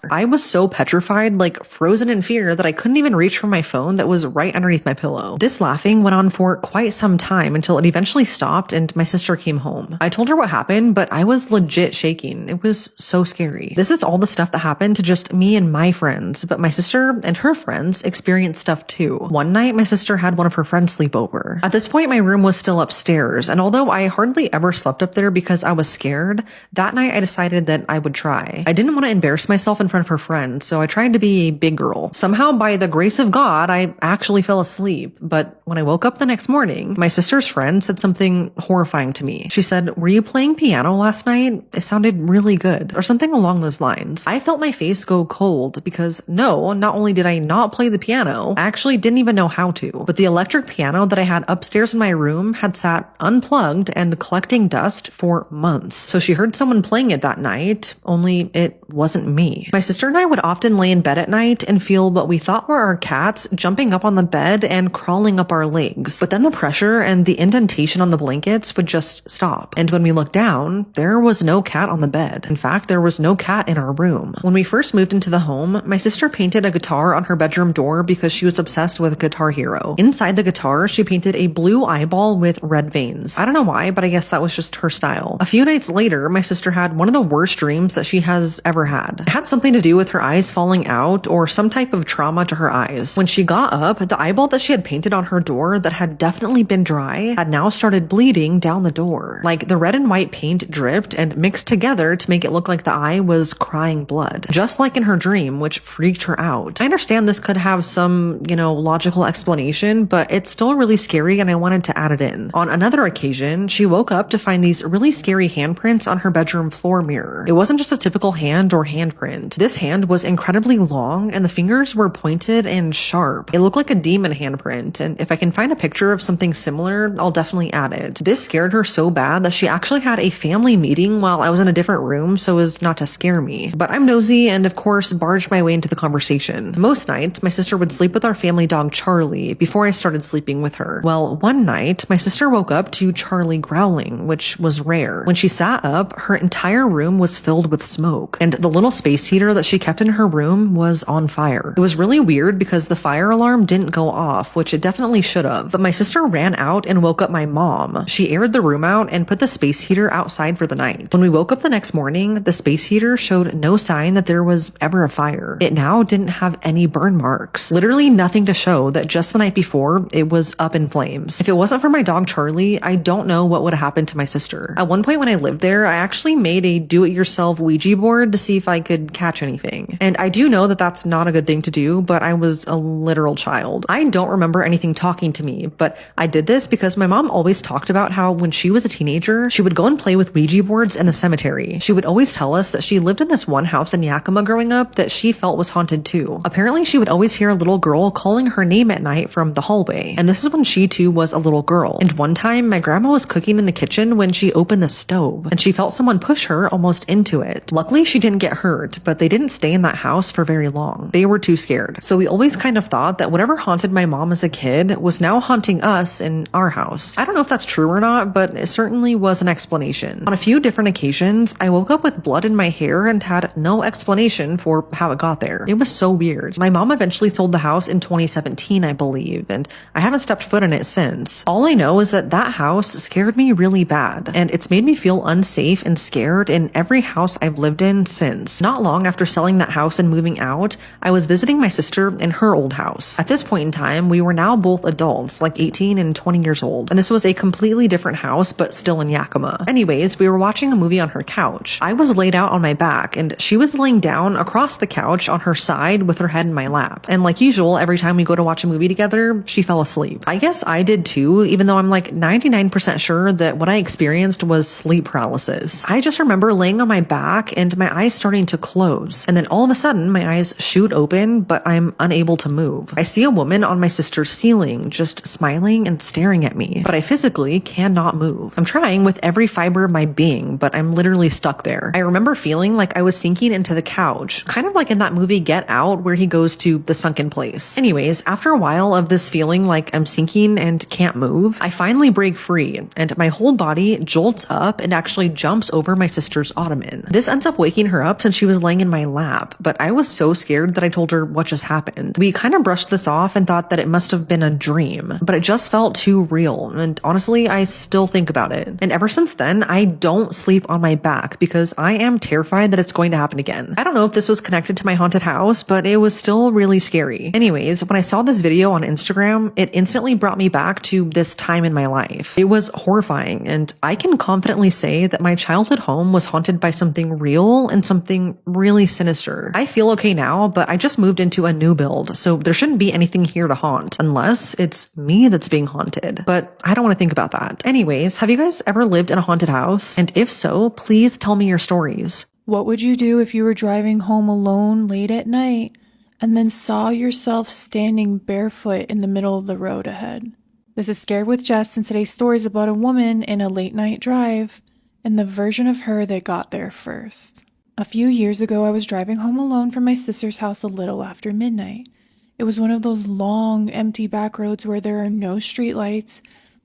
I was so petrified, like frozen in fear, that I couldn't even reach for my phone that was right underneath my pillow. This laughing went on for quite some time until it eventually stopped and my sister came home. I told her what happened, but I was legit shaking. It was so scary. This is all the stuff that happened to just me and my friends, but my sister and her friends experienced stuff too. One night, my sister had one of her friends sleep over. At this point, my room was still upstairs, and although I hardly ever slept up there because I was scared, that night I decided that I would try. I didn't want to embarrass myself in front of her friends, so I tried to be a big girl. Somehow, by the grace of God, I actually fell asleep, but when I woke up the next morning, my sister's friend said something horrifying to me. She said, "Were you playing piano last night? It sounded really good," or something along those lines. I felt my face go cold because no, not only did I not play the piano, I actually didn't even know how to. But the electric piano that I had upstairs in my room had sat unplugged and collecting dust for months. So she heard someone playing it that night, only it wasn't me. My sister and I would often lay in bed at night and feel what we thought were our cats jumping up on the bed and crawling up our legs. But then the pressure and the indentation on the blankets would just stop. And when we looked down, there was no cat on the bed. In fact, there was no cat in our room. When we first moved into the home, my sister painted a guitar on her bedroom door because she was obsessed with Guitar Hero. Inside the guitar, she painted a blue eyeball with red veins. I don't know why, but I guess that was just her style. A few nights later, my sister had one of the worst dreams that she has ever had. It had something to do with her eyes falling out or some type of trauma to her eyes. When she got up, the eyeball that she had painted on her door that had definitely been dry had now started bleeding down the door. Like the red and white paint dripped and mixed together to make it look like the eye was crying blood. Just like in her dream, which freaked her out. I understand this could have some, logical explanation, but it's still really scary and I wanted to add it in. On another occasion, she woke up to find these really scary handprints on her bedroom floor mirror. It wasn't just a typical hand or handprint. This hand was incredibly long and the fingers were pointed and sharp. It looked like a demon handprint, and if I can find a picture of something similar, I'll definitely add it. This scared her so bad that she actually had a family meeting while I was in a different room so as not to scare me. But I'm nosy and of course barged my way into the conversation. Most nights, my sister would sleep with our family dog Charlie before I started sleeping with her. Well, one night, my sister woke up to Charlie growling, which was rare. When she sat up, her entire room was filled with smoke, and the little space heater that she kept in her room was on fire. It was really weird because the fire alarm didn't go off, which it definitely should have, but my sister ran out and woke up my mom. She aired the room out and put the space heater outside for the night. When we woke up the next morning, the space heater showed no sign that there was ever a fire. It now didn't have any burn marks. Literally nothing to show that just the night before, it was up in flames. If it wasn't for my dog Charlie, I don't know what would have happened to my sister. At one point when I lived there, I actually made a do-it-yourself Ouija board to see if I could catch anything. And I do know that that's not a good thing to do, but I was a literal child. I don't remember anything talking to me, but I did this because my mom always talked about how when she was a teenager, she would go and play with Ouija boards in the cemetery. She would always tell us that she lived in this one house in Yakima growing up that she felt was haunted too. Apparently, she would always hear a little girl calling her name at night from the hallway, and this is when she too was a little girl. And one time, my grandma was cooking in the kitchen when she opened the stove, and she felt someone push her almost into it. Luckily, she didn't get hurt, but they didn't stay in that house for very long. They were too scared. So we always kind of thought that whatever haunted my mom as a kid was now haunting us in our house. I don't know if that's true or not, but it certainly was an explanation. On a few different occasions, I woke up with blood in my hair and had no explanation for how it got there. It was so weird. My mom eventually sold the house in 2017, I believe, and I haven't stepped foot in it since. All I know is that that house scared me really bad, and it's made me feel unsafe and scared in every house I've lived in since. Not long after selling that house and moving out, I was visiting my sister in her old house. At this point in time, we were now both adults, like 18 and 20 years old, and this was a completely different house, but still in Yakima. Anyways, we were watching a movie on her couch. I was laid out on my back, and she was laying down across the couch on her side with her head in my lap. And like usual, every time we go to watch a movie together, she fell asleep. I guess I did too, even though I'm like 99% sure that what I experienced was sleep paralysis. I just remember laying on my back and my eyes starting to close, and then all of a sudden my eyes shoot open, but I'm unable to move. I see a woman on my sister's ceiling just smiling and staring at me, but I physically cannot move. I'm trying with every fiber of my being, but I'm literally stuck there. I remember feeling like I was sinking into the couch, kind of like in that movie Get Out where he goes to the sunken place. Anyways, after a while of this feeling like I'm sinking and can't move, I finally break free, and my whole body jolts up and actually jumps over my sister's ottoman. This ends up waking her up since she was laying in my lap, but I was so scared that I told her what just happened. We kind of brushed this off and thought that it must have been a dream, but it just felt too real, and honestly, I still think about it. And ever since then, I don't sleep on my back because I am terrified that it's going to happen again. I don't know if this was connected to my haunted house, but it was still really scary. Anyways, when I saw this video on Instagram, it instantly brought me back to this time in my life. It was horrifying, and I can confidently say that my childhood home was haunted by something real and something really sinister. I feel okay now, but I just moved into a new build, so there shouldn't be anything here to haunt, unless it's me that's being haunted. But I don't want to think about that. Anyways, have you guys ever lived in a haunted house? And if so, please tell me your stories. What would you do if you were driving home alone late at night and then saw yourself standing barefoot in the middle of the road ahead? This is Scared with Jess, and today's story is about a woman in a late night drive and the version of her that got there first. A few years ago, I was driving home alone from my sister's house a little after midnight. It was one of those long, empty back roads where there are no streetlights,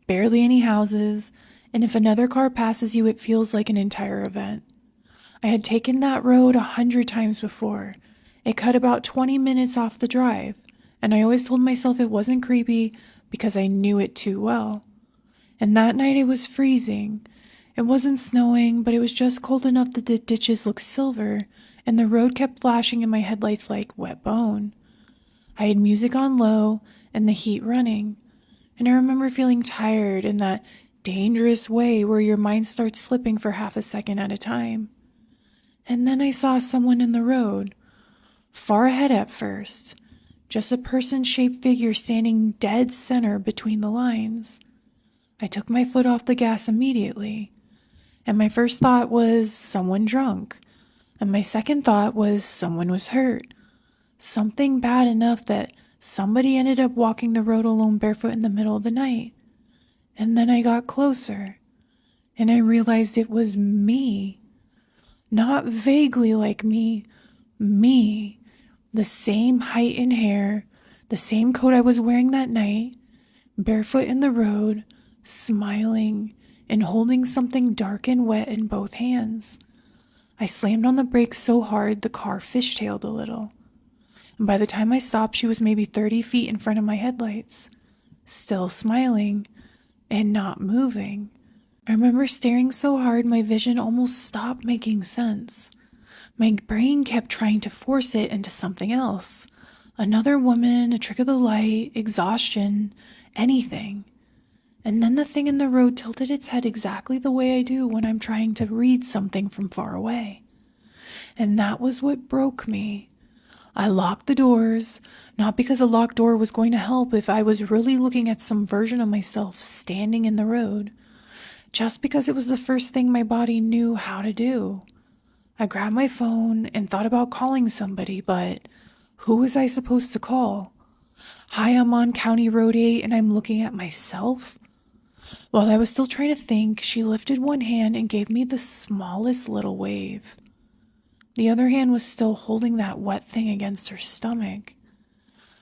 barely any houses, and if another car passes you, it feels like an entire event. I had taken that road 100 times before. It cut about 20 minutes off the drive, and I always told myself it wasn't creepy because I knew it too well. And that night it was freezing. It wasn't snowing, but it was just cold enough that the ditches looked silver, and the road kept flashing in my headlights like wet bone. I had music on low and the heat running, and I remember feeling tired in that dangerous way where your mind starts slipping for half a second at a time. And then I saw someone in the road, far ahead at first, just a person-shaped figure standing dead center between the lines. I took my foot off the gas immediately, and my first thought was someone drunk, and my second thought was someone was hurt. Something bad enough that somebody ended up walking the road alone barefoot in the middle of the night. And then I got closer, and I realized it was me. Not vaguely like me. The same height and hair, the same coat I was wearing that night, barefoot in the road, smiling and holding something dark and wet in both hands. I slammed on the brakes so hard the car fishtailed a little. And by the time I stopped, she was maybe 30 feet in front of my headlights, still smiling and not moving. I remember staring so hard my vision almost stopped making sense. My brain kept trying to force it into something else. Another woman, a trick of the light, exhaustion, anything. And then the thing in the road tilted its head exactly the way I do when I'm trying to read something from far away. And that was what broke me. I locked the doors, not because a locked door was going to help if I was really looking at some version of myself standing in the road, just because it was the first thing my body knew how to do. I grabbed my phone and thought about calling somebody, but who was I supposed to call? Hi, I'm on County Road 8 and I'm looking at myself. While I was still trying to think, she lifted one hand and gave me the smallest little wave. The other hand was still holding that wet thing against her stomach.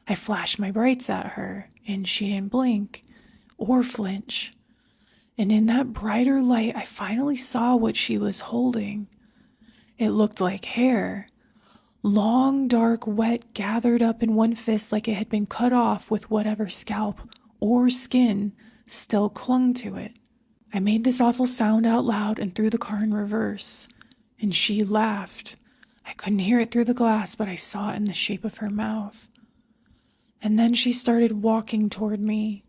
I flashed my brights at her, and she didn't blink or flinch. And in that brighter light, I finally saw what she was holding. It looked like hair. Long, dark, wet, gathered up in one fist like it had been cut off with whatever scalp or skin still clung to it. I made this awful sound out loud and threw the car in reverse, and she laughed. I couldn't hear it through the glass, but I saw it in the shape of her mouth. And then she started walking toward me.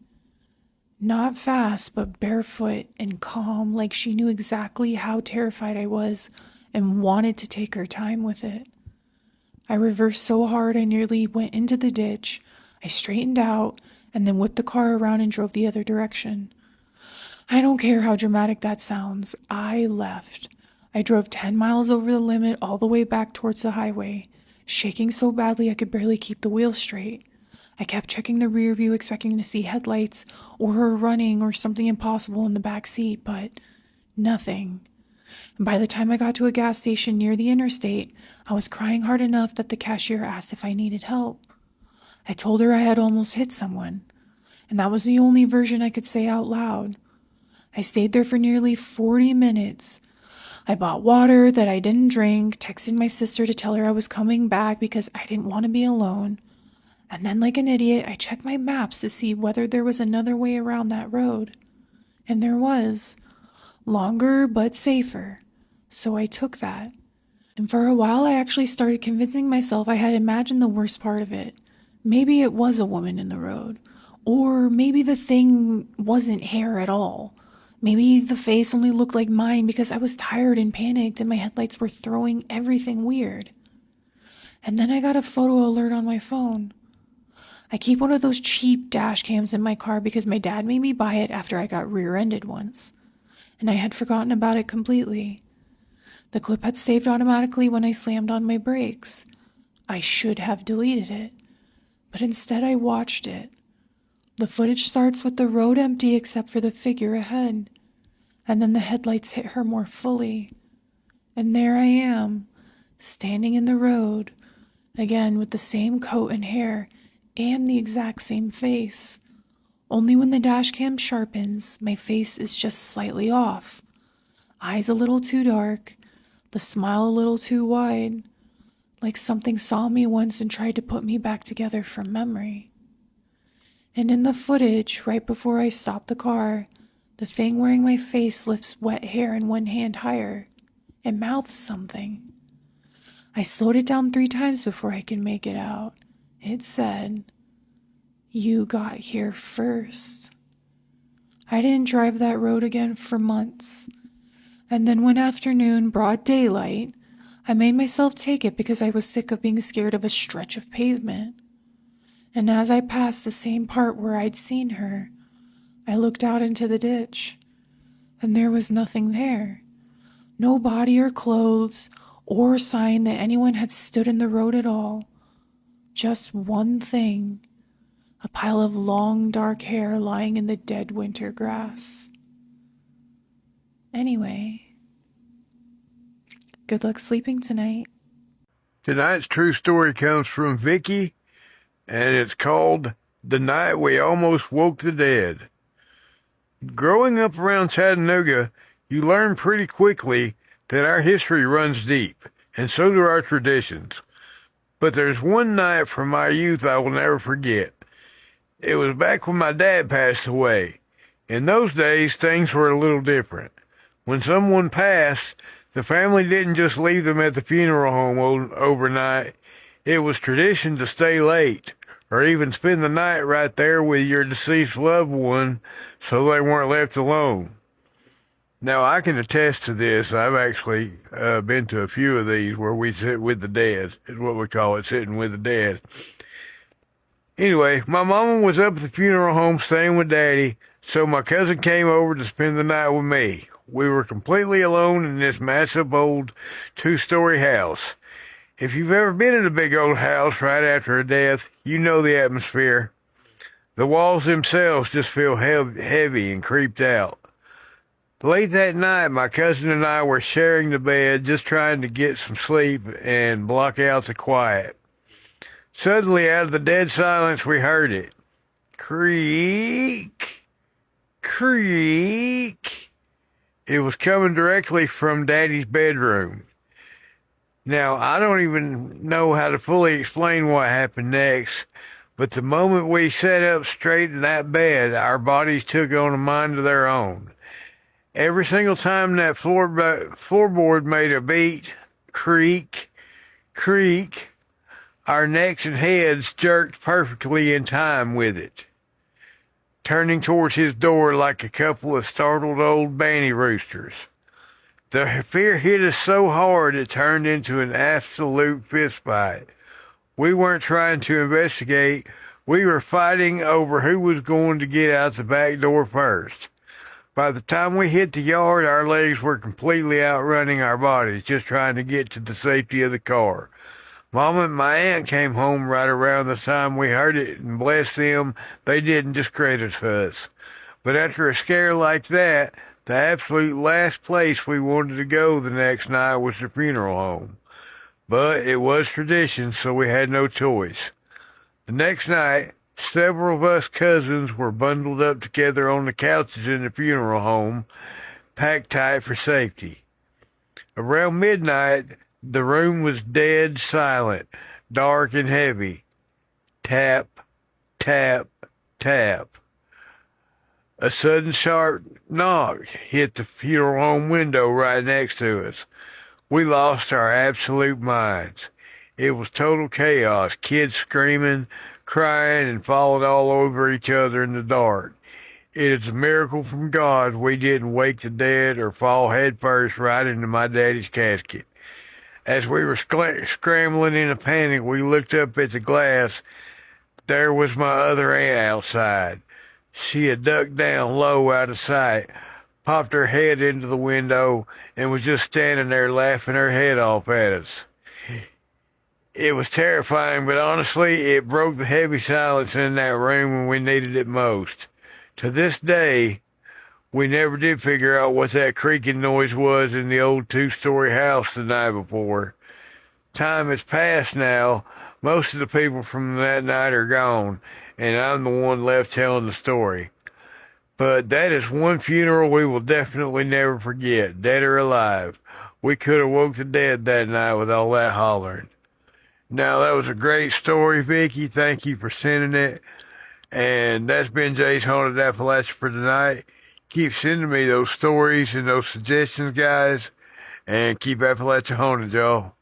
Not fast, but barefoot and calm, like she knew exactly how terrified I was and wanted to take her time with it. I reversed so hard I nearly went into the ditch. I straightened out and then whipped the car around and drove the other direction. I don't care how dramatic that sounds. I left. I drove 10 miles over the limit all the way back towards the highway, shaking so badly I could barely keep the wheel straight. I kept checking the rear view, expecting to see headlights or her running or something impossible in the back seat, but nothing. And by the time I got to a gas station near the interstate, I was crying hard enough that the cashier asked if I needed help. I told her I had almost hit someone, and that was the only version I could say out loud. I stayed there for nearly 40 minutes. I bought water that I didn't drink, texted my sister to tell her I was coming back because I didn't want to be alone. And then, like an idiot, I checked my maps to see whether there was another way around that road. And there was. Longer, but safer. So I took that. And for a while, I actually started convincing myself I had imagined the worst part of it. Maybe it was a woman in the road. Or maybe the thing wasn't hair at all. Maybe the face only looked like mine because I was tired and panicked and my headlights were throwing everything weird. And then I got a photo alert on my phone. I keep one of those cheap dash cams in my car because my dad made me buy it after I got rear-ended once. And I had forgotten about it completely. The clip had saved automatically when I slammed on my brakes. I should have deleted it, but instead I watched it. The footage starts with the road empty except for the figure ahead, and then the headlights hit her more fully. And there I am, standing in the road, again with the same coat and hair and the exact same face. Only when the dash cam sharpens, my face is just slightly off. Eyes a little too dark, the smile a little too wide, like something saw me once and tried to put me back together from memory. And in the footage, right before I stop the car, the thing wearing my face lifts wet hair in one hand higher and mouths something. I slowed it down 3 times before I could make it out. It said, "You got here first." I didn't drive that road again for months. And then one afternoon, broad daylight, I made myself take it because I was sick of being scared of a stretch of pavement. And as I passed the same part where I'd seen her, I looked out into the ditch, and there was nothing there. No body or clothes or sign that anyone had stood in the road at all. Just one thing, a pile of long dark hair lying in the dead winter grass. Anyway, good luck sleeping tonight. Tonight's true story comes from Vicky, and it's called The Night We Almost Woke the Dead. Growing up around Chattanooga, you learn pretty quickly that our history runs deep, and so do our traditions. But there's one night from my youth I will never forget. It was back when my dad passed away. In those days, things were a little different. When someone passed, the family didn't just leave them at the funeral home overnight. It was tradition to stay late, or even spend the night right there with your deceased loved one so they weren't left alone. Now, I can attest to this. I've actually been to a few of these where we sit with the dead, is what we call it, sitting with the dead. Anyway, my mama was up at the funeral home staying with Daddy, so my cousin came over to spend the night with me. We were completely alone in this massive old 2-story house. If you've ever been in a big old house right after a death, you know the atmosphere. The walls themselves just feel heavy and creeped out. Late that night, my cousin and I were sharing the bed, just trying to get some sleep and block out the quiet. Suddenly, out of the dead silence, we heard it. Creak, creak. It was coming directly from Daddy's bedroom. Now, I don't even know how to fully explain what happened next, but the moment we sat up straight in that bed, our bodies took on a mind of their own. Every single time that floorboard made a beat, creak, creak, our necks and heads jerked perfectly in time with it, turning towards his door like a couple of startled old banty roosters. The fear hit us so hard it turned into an absolute fistfight. We weren't trying to investigate. We were fighting over who was going to get out the back door first. By the time we hit the yard, our legs were completely outrunning our bodies, just trying to get to the safety of the car. Mama and my aunt came home right around the time we heard it, and bless them, they didn't discredit us. But after a scare like that, the absolute last place we wanted to go the next night was the funeral home. But it was tradition, so we had no choice. The next night, several of us cousins were bundled up together on the couches in the funeral home, packed tight for safety. Around midnight, the room was dead silent, dark and heavy. Tap, tap, tap. A sudden sharp knock hit the funeral home window right next to us. We lost our absolute minds. It was total chaos, kids screaming, crying, and falling all over each other in the dark. It is a miracle from God we didn't wake the dead or fall headfirst right into my daddy's casket. As we were scrambling in a panic, we looked up at the glass. There was my other aunt outside. She had ducked down low out of sight, popped her head into the window, and was just standing there laughing her head off at us. It was terrifying, but honestly, it broke the heavy silence in that room when we needed it most. To this day, we never did figure out what that creaking noise was in the old 2-story house the night before. time has passed now. Most of the people from that night are gone, and I'm the one left telling the story. But that is one funeral we will definitely never forget, dead or alive. We could have woke the dead that night with all that hollering. Now, that was a great story, Vicky. Thank you for sending it. And that's been Jay's Haunted Appalachia for tonight. Keep sending me those stories and those suggestions, guys. And keep Appalachia haunted, y'all.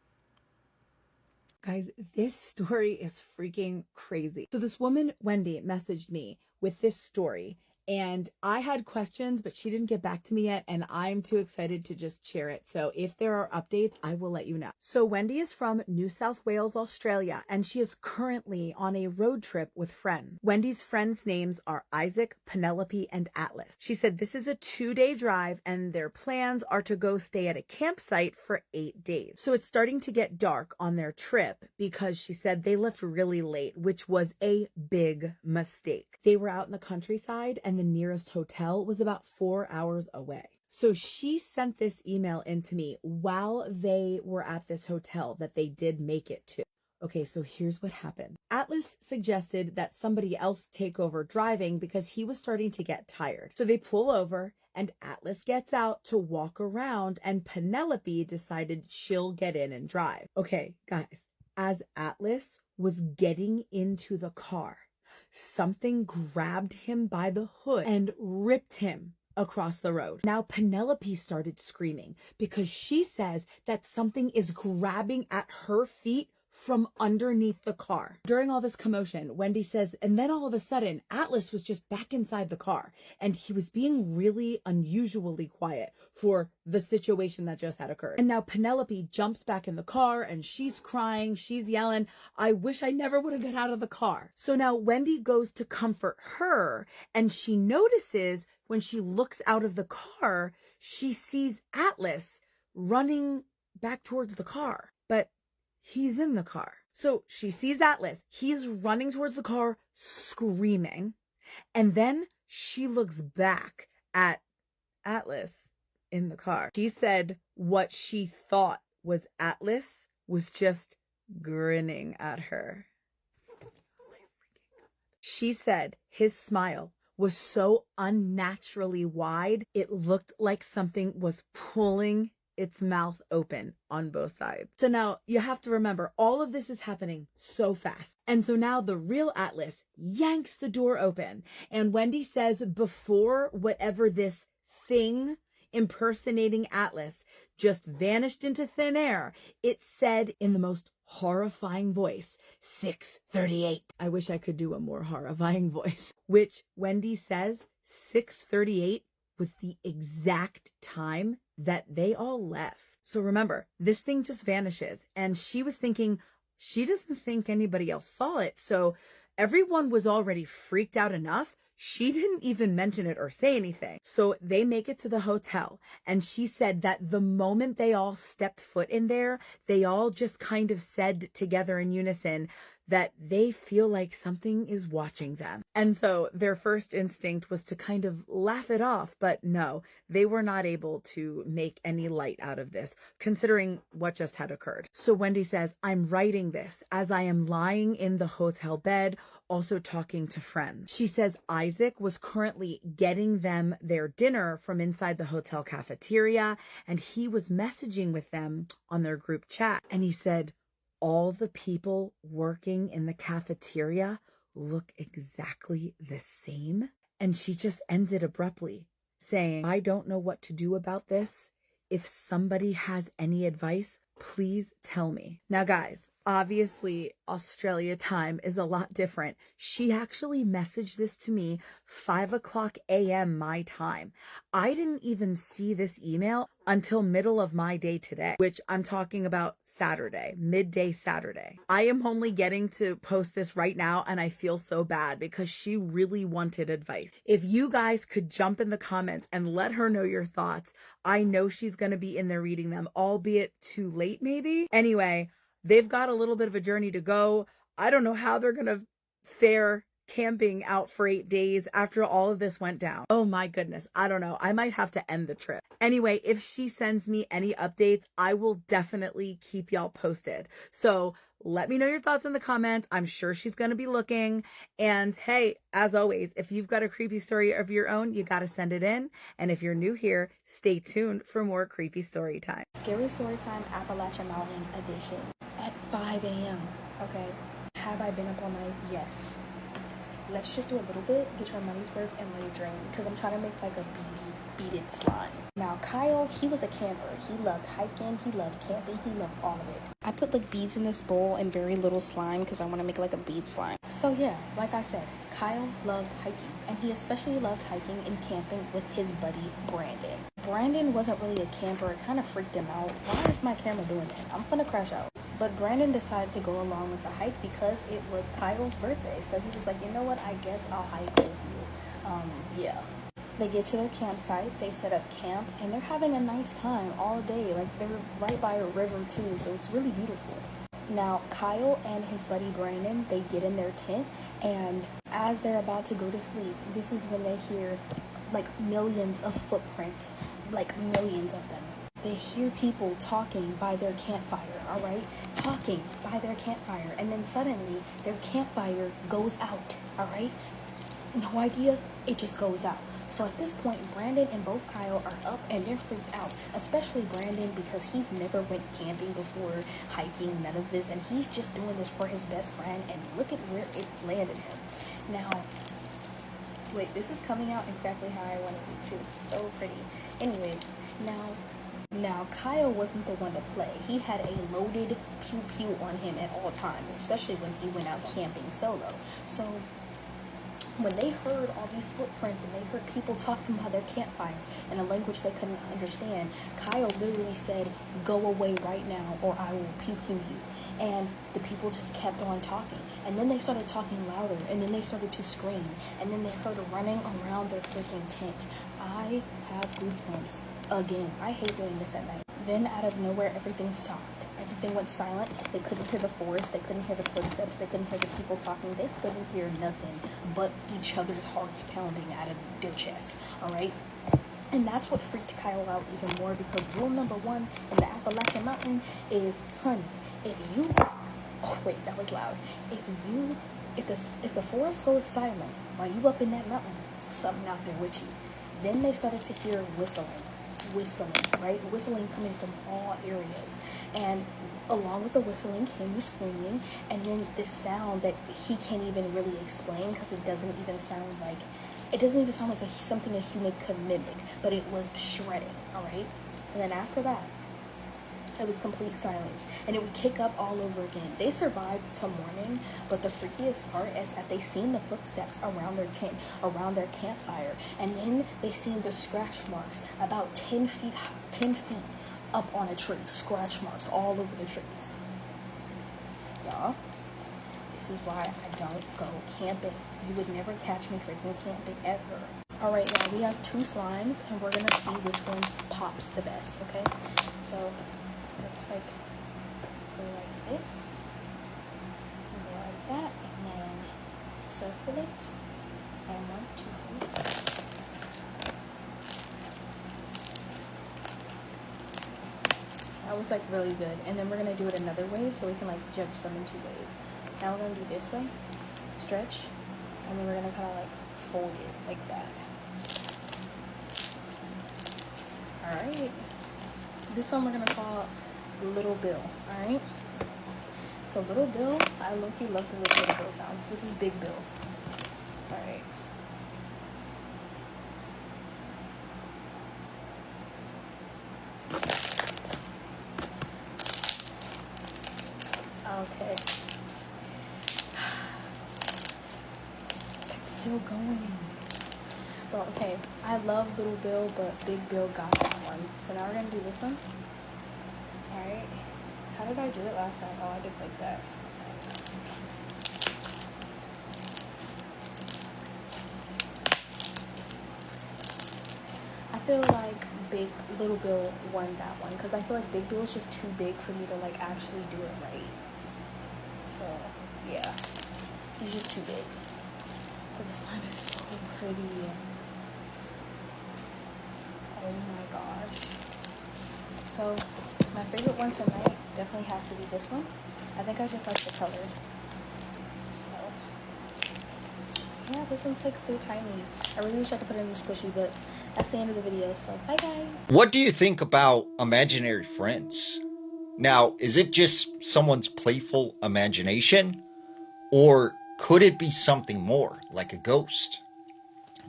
Guys, this story is freaking crazy. So this woman, Wendy, messaged me with this story, and I had questions, but she didn't get back to me yet, and I'm too excited to just share it. So if there are updates, I will let you know. So Wendy is from New South Wales, Australia, and she is currently on a road trip with friends. Wendy's friends' names are Isaac, Penelope, and Atlas. She said this is a 2-day drive, and their plans are to go stay at a campsite for 8 days. So it's starting to get dark on their trip because she said they left really late, which was a big mistake. They were out in the countryside, and the nearest hotel was about 4 hours away. So she sent this email in to me while they were at this hotel that they did make it to. Okay, so here's what happened. Atlas suggested that somebody else take over driving because he was starting to get tired. So they pull over and Atlas gets out to walk around, and Penelope decided she'll get in and drive. Okay, guys, as Atlas was getting into the car, something grabbed him by the hood and ripped him across the road. Now, Penelope started screaming because she says that something is grabbing at her feet from underneath the car. During all this commotion, Wendy says, and then all of a sudden, Atlas was just back inside the car, and he was being really unusually quiet for the situation that just had occurred. And now Penelope jumps back in the car, and she's crying, she's yelling, I wish I never would have got out of the car. So now Wendy goes to comfort her, and she notices when she looks out of the car, she sees Atlas running back towards the car. But he's in the car. So she sees Atlas. He's running towards the car, screaming. And then she looks back at Atlas in the car. She said what she thought was Atlas was just grinning at her. She said his smile was so unnaturally wide, it looked like something was pulling its mouth open on both sides. So now you have to remember, all of this is happening so fast. And so now the real Atlas yanks the door open. And Wendy says before whatever this thing impersonating Atlas just vanished into thin air, it said in the most horrifying voice, 6:38. I wish I could do a more horrifying voice, which Wendy says 6:38 was the exact time that they all left. So remember, this thing just vanishes, and she was thinking she doesn't think anybody else saw it. So everyone was already freaked out enough. She didn't even mention it or say anything. So they make it to the hotel, and she said that the moment they all stepped foot in there, they all just kind of said together in unison that they feel like something is watching them. And so their first instinct was to kind of laugh it off, but no, they were not able to make any light out of this, considering what just had occurred. So Wendy says, I'm writing this as I am lying in the hotel bed, also talking to friends. She says Isaac was currently getting them their dinner from inside the hotel cafeteria, and he was messaging with them on their group chat. And he said, all the people working in the cafeteria look exactly the same. And she just ends it abruptly, saying, I don't know what to do about this. If somebody has any advice, please tell me. Now, guys, obviously, Australia time is a lot different. She actually messaged this to me 5:00 a.m. my time. I didn't even see this email until middle of my day today, which I'm talking about Saturday, midday Saturday. I am only getting to post this right now, and I feel so bad because she really wanted advice. If you guys could jump in the comments and let her know your thoughts, I know she's going to be in there reading them, albeit too late maybe. Anyway, they've got a little bit of a journey to go. I don't know how they're going to fare camping out for 8 days after all of this went down. Oh my goodness. I don't know. I might have to end the trip. Anyway, if she sends me any updates, I will definitely keep y'all posted. So let me know your thoughts in the comments. I'm sure she's going to be looking. And hey, as always, if you've got a creepy story of your own, you got to send it in. And if you're new here, stay tuned for more creepy story time. Scary Story Time Appalachian Mountain Edition at 5 a.m. Okay. Have I been up all night? Yes. Let's just do a little bit, get your money's worth, and let it drain. Because I'm trying to make like a beaded slime. Now, Kyle, he was a camper. He loved hiking, he loved camping, he loved all of it. I put like beads in this bowl and very little slime because I want to make like a bead slime. So yeah, like I said, Kyle loved hiking. And he especially loved hiking and camping with his buddy, Brandon. Brandon wasn't really a camper. It kind of freaked him out. Why is my camera doing that? I'm gonna crash out. But Brandon decided to go along with the hike because it was Kyle's birthday. So he was like, you know what? I guess I'll hike with you. Yeah. They get to their campsite, they set up camp, and they're having a nice time all day. Like, they're right by a river too, so it's really beautiful. Now, Kyle and his buddy Brandon, they get in their tent, and as they're about to go to sleep, this is when they hear like millions of footprints, like millions of them. They hear people talking by their campfire, all right? Talking by their campfire, and then suddenly their campfire goes out, all right? No idea, it just goes out. So at this point, Brandon and both Kyle are up and they're freaked out, especially Brandon because he's never went camping before, hiking, none of this, and he's just doing this for his best friend, and look at where it landed him. Now, wait, this is coming out exactly how I wanted it to. It's so pretty. Anyways, now Kyle wasn't the one to play. He had a loaded pew-pew on him at all times, especially when he went out camping solo. So when they heard all these footprints and they heard people talking by their campfire in a language they couldn't understand, Kyle literally said, "Go away right now or I will pew-pew you." And the people just kept on talking. And then they started talking louder, and then they started to scream, and then they heard running around their freaking tent. I have goosebumps. Again, I hate doing this at night. Then out of nowhere, everything stopped. Everything went silent. They couldn't hear the forest. They couldn't hear the footsteps. They couldn't hear the people talking. They couldn't hear nothing but each other's hearts pounding out of their chest. All right? And that's what freaked Kyle out even more, because rule number one in the Appalachian Mountain is, honey, if you, oh wait, that was loud. If the forest goes silent while you up in that mountain, something out there with you. Then they started to hear whistling, right? Whistling coming from all areas. And along with the whistling came the screaming, and then this sound that he can't even really explain because it doesn't even sound like something a human could mimic, but it was shredding, all right? And then after that, it was complete silence, and it would kick up all over again. They survived till morning, but the freakiest part is that they seen the footsteps around their tent, around their campfire, and then they seen the scratch marks about 10 feet up on a tree. Scratch marks all over the trees. Y'all, this is why I don't go camping. You would never catch me freaking camping ever. All right, now we have 2 slimes, and we're gonna see which one pops the best, okay? So let's like go like this, go like that, and then circle it, and 1, 2, 3. That was like really good. And then we're gonna do it another way so we can like judge them in 2 ways. Now we're gonna do this way, stretch, and then we're gonna kind of like fold it like that. All right. This one we're gonna call Little Bill. All right. So Little Bill, I low-key love the way Little Bill sounds. This is Big Bill. All right. Okay. It's still going. So, okay, I love Little Bill, but Big Bill got that one. So now we're gonna do this one. Alright. How did I do it last time? Oh, I did like that. I feel like Little Bill won that one, because I feel like Big Bill is just too big for me to like actually do it right. So yeah, he's just too big. The slime is so pretty. Oh my gosh. So my favorite one tonight definitely has to be this one. I think I just like the color. So yeah, this one's like so tiny. I really wish I could put it in the squishy, but that's the end of the video. So bye guys. What do you think about imaginary friends? Now, is it just someone's playful imagination? Or could it be something more, like a ghost?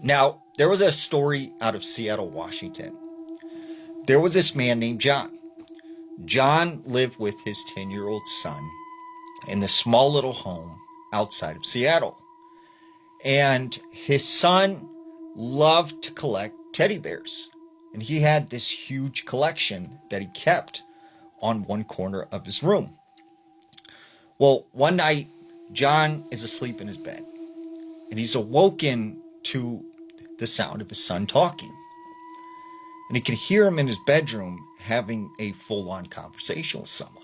Now, there was a story out of Seattle, Washington. There was this man named John. John lived with his 10-year-old son in this small little home outside of Seattle. And his son loved to collect teddy bears. And he had this huge collection that he kept on one corner of his room. Well, one night, John is asleep in his bed, and he's awoken to the sound of his son talking. And he can hear him in his bedroom having a full-on conversation with someone.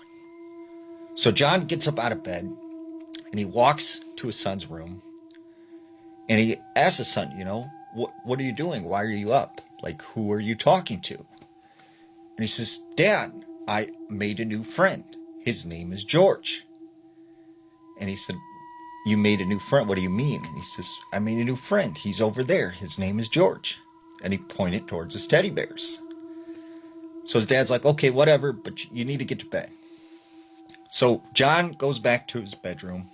So John gets up out of bed, and he walks to his son's room, and he asks his son, what are you doing? Why are you up? Like, who are you talking to? And he says, Dad, I made a new friend. His name is George. And he said, you made a new friend? What do you mean? And he says, I made a new friend. He's over there. His name is George. And he pointed towards his teddy bears. So his dad's like, okay, whatever, but you need to get to bed. So John goes back to his bedroom.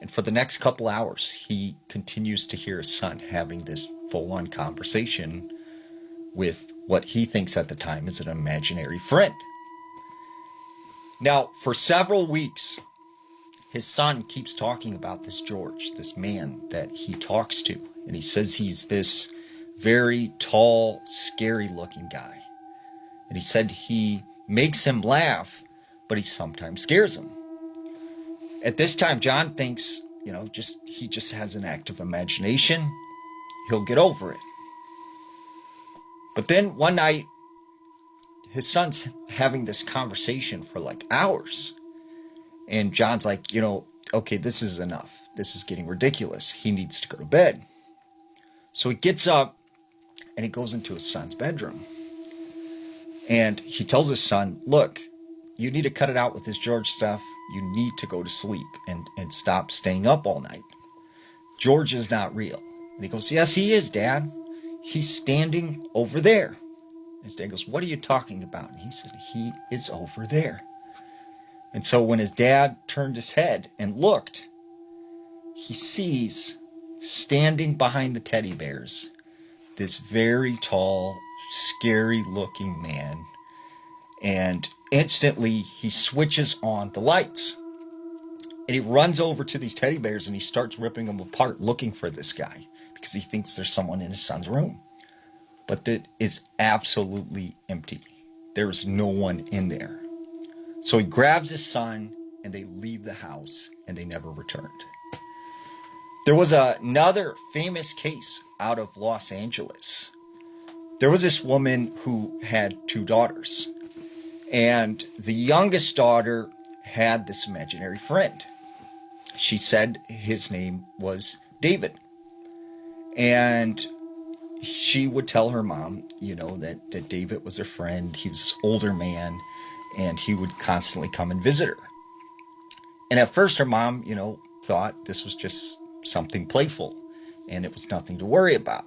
And for the next couple hours, he continues to hear his son having this full-on conversation with what he thinks at the time is an imaginary friend. Now, for several weeks, his son keeps talking about this George, this man that he talks to. And he says he's this very tall, scary-looking guy. And he said he makes him laugh, but he sometimes scares him. At this time, John thinks, he just has an active imagination. He'll get over it. But then one night, his son's having this conversation for like hours. And John's like, okay, this is enough. This is getting ridiculous. He needs to go to bed. So he gets up and he goes into his son's bedroom. And he tells his son, look, you need to cut it out with this George stuff. You need to go to sleep and stop staying up all night. George is not real. And he goes, yes, he is, Dad. He's standing over there. His dad goes, what are you talking about? And he said, he is over there. And so when his dad turned his head and looked, he sees standing behind the teddy bears this very tall, scary-looking man. And instantly, he switches on the lights. And he runs over to these teddy bears and he starts ripping them apart looking for this guy because he thinks there's someone in his son's room. But it is absolutely empty. There is no one in there. So he grabs his son and they leave the house and they never returned. There was another famous case out of Los Angeles. There was this woman who had 2 daughters. And the youngest daughter had this imaginary friend. She said his name was David. And she would tell her mom, that David was her friend. He was an older man, and he would constantly come and visit her. And at first her mom, thought this was just something playful, and it was nothing to worry about.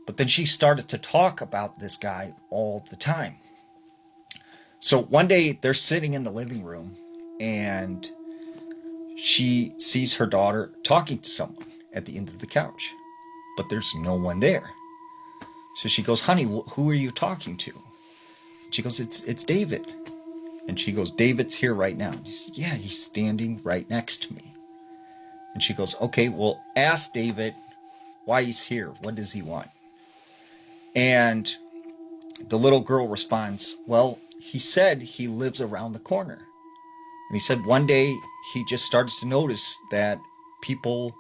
But then she started to talk about this guy all the time. So one day they're sitting in the living room and she sees her daughter talking to someone at the end of the couch, but there's no one there. So she goes, honey, who are you talking to? She goes, it's David. And she goes, David's here right now. And he says, yeah, he's standing right next to me. And she goes, okay, well, ask David why he's here. What does he want? And the little girl responds, well, he said he lives around the corner. And he said one day he just started to notice that people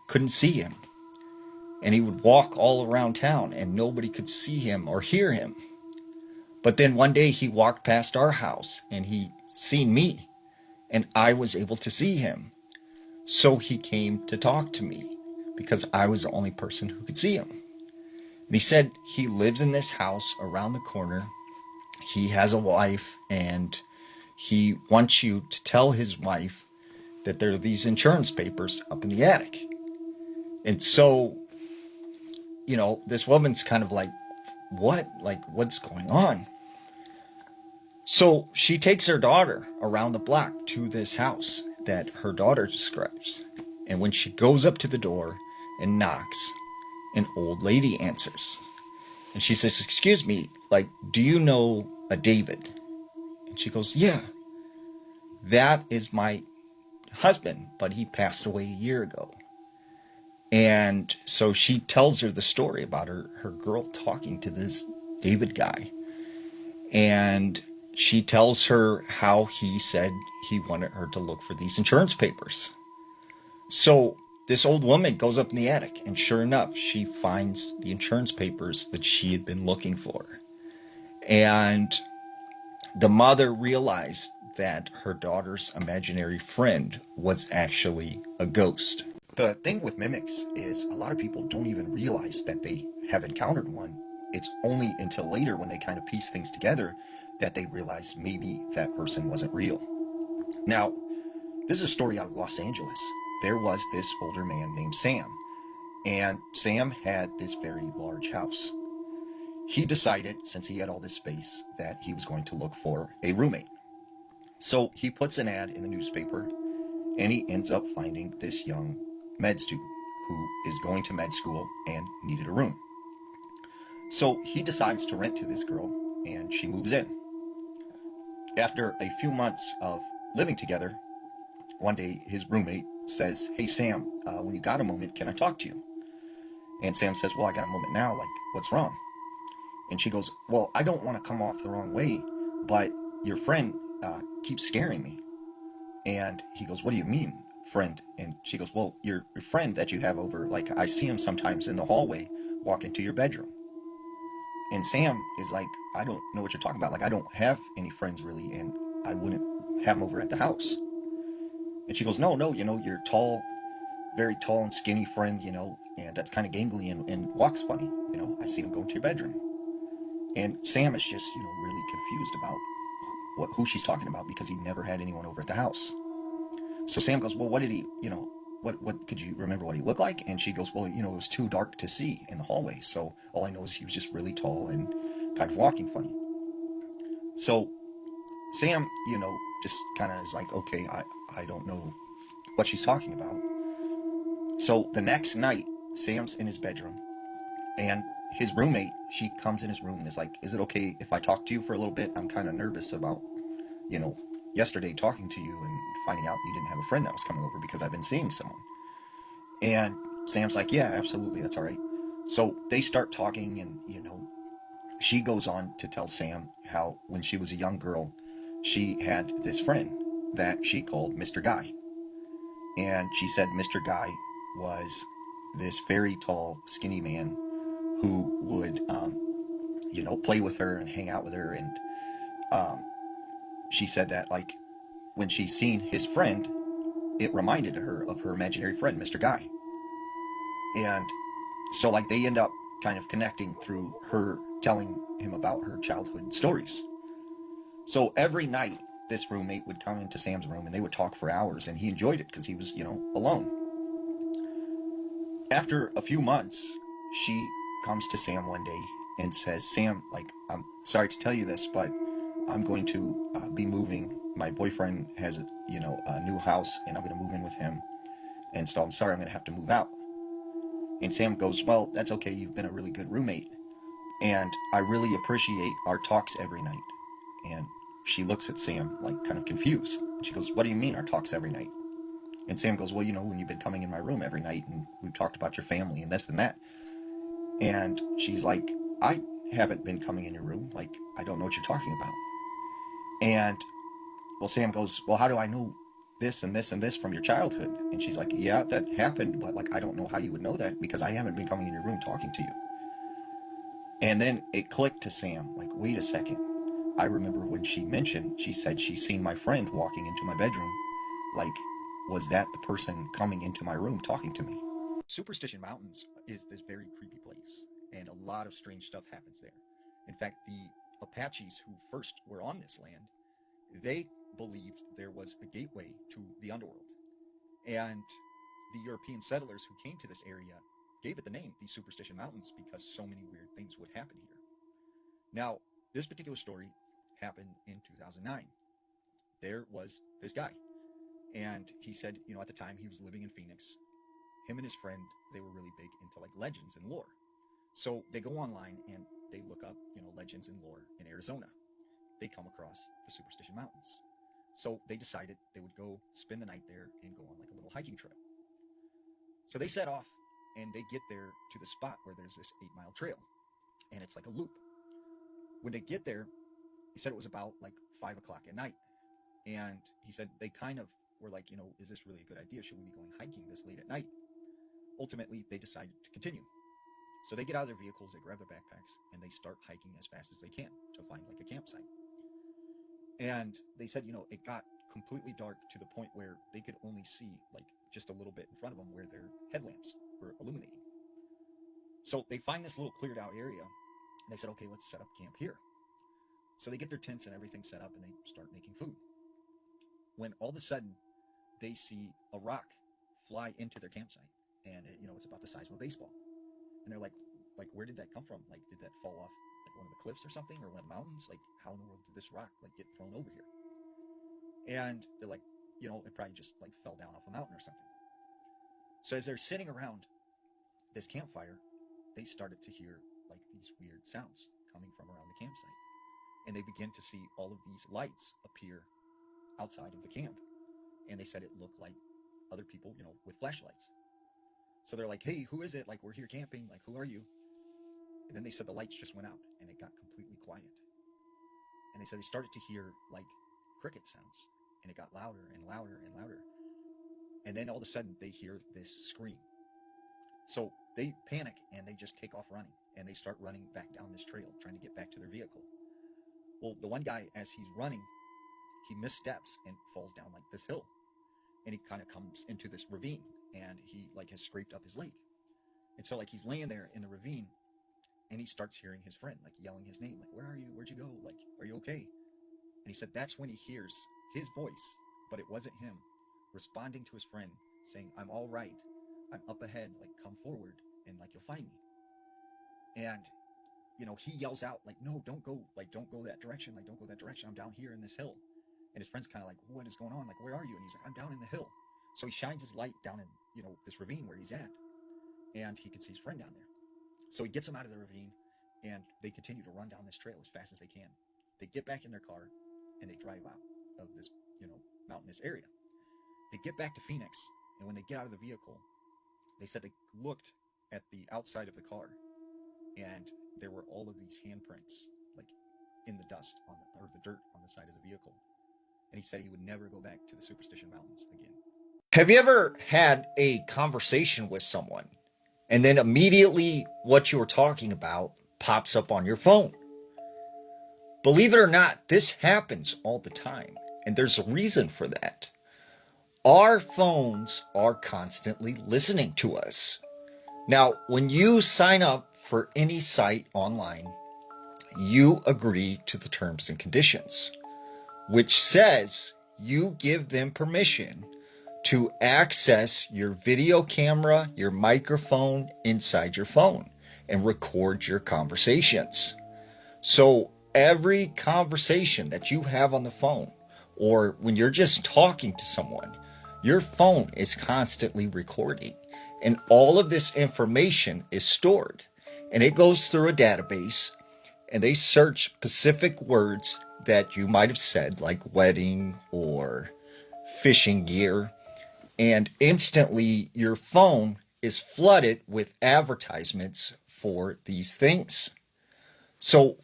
couldn't see him. And he would walk all around town and nobody could see him or hear him. But then one day he walked past our house and he seen me and I was able to see him. So he came to talk to me because I was the only person who could see him. And he said he lives in this house around the corner. He has a wife, and he wants you to tell his wife that there are these insurance papers up in the attic. And so, this woman's kind of like, what? Like, what's going on? So she takes her daughter around the block to this house that her daughter describes. And when she goes up to the door and knocks, an old lady answers. And she says, excuse me, like, do you know a David? And she goes, yeah, that is my husband, but he passed away a year ago. And so she tells her the story about her girl talking to this David guy. And she tells her how he said he wanted her to look for these insurance papers. So this old woman goes up in the attic, and sure enough, she finds the insurance papers that she had been looking for. And the mother realized that her daughter's imaginary friend was actually a ghost. The thing with mimics is a lot of people don't even realize that they have encountered one. It's only until later, when they kind of piece things together, that they realize maybe that person wasn't real. Now, this is a story out of Los Angeles. There was this older man named Sam, and Sam had this very large house. He decided, since he had all this space, that he was going to look for a roommate. So he puts an ad in the newspaper, and he ends up finding this young med student who is going to med school and needed a room. So he decides to rent to this girl, and she moves in. After a few months of living together, one day his roommate says, hey Sam, when you got a moment, can I talk to you? And Sam says, well, I got a moment now, like, what's wrong? And she goes, well, I don't want to come off the wrong way, but your friend keeps scaring me. And he goes, what do you mean, friend? And she goes, well, your friend that you have over, like, I see him sometimes in the hallway walk into your bedroom. And Sam is like, I don't know what you're talking about. Like, I don't have any friends really, and I wouldn't have them over at the house. And she goes, no, you're tall, very tall and skinny friend, and that's kind of gangly and walks funny. I see him go into your bedroom. And Sam is just, really confused about who she's talking about, because he never had anyone over at the house. So Sam goes, well, what did he, what could you remember what he looked like? And she goes, well, it was too dark to see in the hallway. So all I know is he was just really tall and kind of walking funny. So Sam, just kind of is like, okay, I don't know what she's talking about. So the next night, Sam's in his bedroom, and his roommate, she comes in his room and is like, is it okay if I talk to you for a little bit? I'm kind of nervous about, yesterday talking to you and finding out you didn't have a friend that was coming over, because I've been seeing someone. And Sam's like, yeah, absolutely, that's all right. So they start talking, and, she goes on to tell Sam how when she was a young girl, she had this friend that she called Mr. Guy. And she said Mr. Guy was this very tall, skinny man who would, play with her and hang out with her. And she said that, like, when she seen his friend, it reminded her of her imaginary friend, Mr. Guy. And so, like, they end up kind of connecting through her telling him about her childhood stories. So every night, this roommate would come into Sam's room, and they would talk for hours, and he enjoyed it because he was, alone. After a few months, she comes to Sam one day and says, Sam, like, I'm sorry to tell you this, but I'm going to be moving. My boyfriend has, a new house, and I'm going to move in with him. And so I'm sorry, I'm going to have to move out. And Sam goes, well, that's okay. You've been a really good roommate, and I really appreciate our talks every night. And she looks at Sam, like, kind of confused. She goes, what do you mean our talks every night? And Sam goes, well, when you've been coming in my room every night, and we've talked about your family and this and that. And she's like, I haven't been coming in your room. Like, I don't know what you're talking about. And, well, Sam goes, well, how do I know this and this and this from your childhood? And she's like, yeah, that happened, but, like, I don't know how you would know that, because I haven't been coming in your room talking to you. And then it clicked to Sam, like, wait a second. I remember when she said she seen my friend walking into my bedroom. Like, was that the person coming into my room talking to me? Superstition Mountains is this very creepy place, and a lot of strange stuff happens there. In fact, the Apaches who first were on this land, they believed there was a gateway to the underworld. And the European settlers who came to this area gave it the name, the Superstition Mountains, because so many weird things would happen here. Now, this particular story happened in 2009. There was this guy, and he said, at the time he was living in Phoenix, him and his friend, they were really big into like legends and lore. So they go online and they look up, legends and lore in Arizona. They come across the Superstition Mountains. So they decided they would go spend the night there and go on like a little hiking trip. So they set off and they get there to the spot where there's this 8-mile trail, and it's like a loop. When they get there, he said it was about like 5 o'clock at night. And he said they kind of were like, is this really a good idea? Should we be going hiking this late at night? Ultimately, they decided to continue. So they get out of their vehicles, they grab their backpacks, and they start hiking as fast as they can to find like a campsite. And they said, it got completely dark to the point where they could only see like just a little bit in front of them where their headlamps were illuminating. So they find this little cleared out area, and they said, okay, let's set up camp here. So they get their tents and everything set up, and they start making food. When all of a sudden, they see a rock fly into their campsite. And it's about the size of a baseball. And they're like, where did that come from? Like, did that fall off like one of the cliffs or something, or one of the mountains? Like, how in the world did this rock like get thrown over here? And they're like, it probably just like fell down off a mountain or something. So as they're sitting around this campfire, they started to hear like these weird sounds coming from around the campsite. And they begin to see all of these lights appear outside of the camp. And they said it looked like other people, with flashlights. So they're like, hey, who is it? Like, we're here camping. Like, who are you? And then they said the lights just went out and it got completely quiet. And they said they started to hear like cricket sounds, and it got louder and louder and louder. And then all of a sudden they hear this scream. So they panic and they just take off running, and they start running back down this trail, trying to get back to their vehicle. Well, the one guy, as he's running, he missteps and falls down like this hill. And he kind of comes into this ravine, and he like has scraped up his leg. And so like he's laying there in the ravine, and he starts hearing his friend like yelling his name, like, where are you? Where'd you go? Like, are you okay? And he said that's when he hears his voice, but it wasn't him, responding to his friend saying, I'm all right. I'm up ahead. Like, come forward and like you'll find me. And he yells out like, no, don't go that direction. Like, don't go that direction. I'm down here in this hill. And his friend's kind of like, what is going on? Like, where are you? And he's like, I'm down in the hill. So he shines his light down in, this ravine where he's at. And he can see his friend down there. So he gets him out of the ravine, and they continue to run down this trail as fast as they can. They get back in their car, and they drive out of this, mountainous area. They get back to Phoenix, and when they get out of the vehicle, they said they looked at the outside of the car, and there were all of these handprints, like in the dust or the dirt on the side of the vehicle. And he said he would never go back to the Superstition Mountains again. Have you ever had a conversation with someone and then immediately what you were talking about pops up on your phone? Believe it or not, this happens all the time, and there's a reason for that. Our phones are constantly listening to us. Now, when you sign up for any site online, you agree to the terms and conditions, which says you give them permission to access your video camera, your microphone inside your phone and record your conversations. So every conversation that you have on the phone, or when you're just talking to someone, your phone is constantly recording, and all of this information is stored, and it goes through a database, and they search specific words that you might have said, like wedding or fishing gear, and instantly your phone is flooded with advertisements for these things. So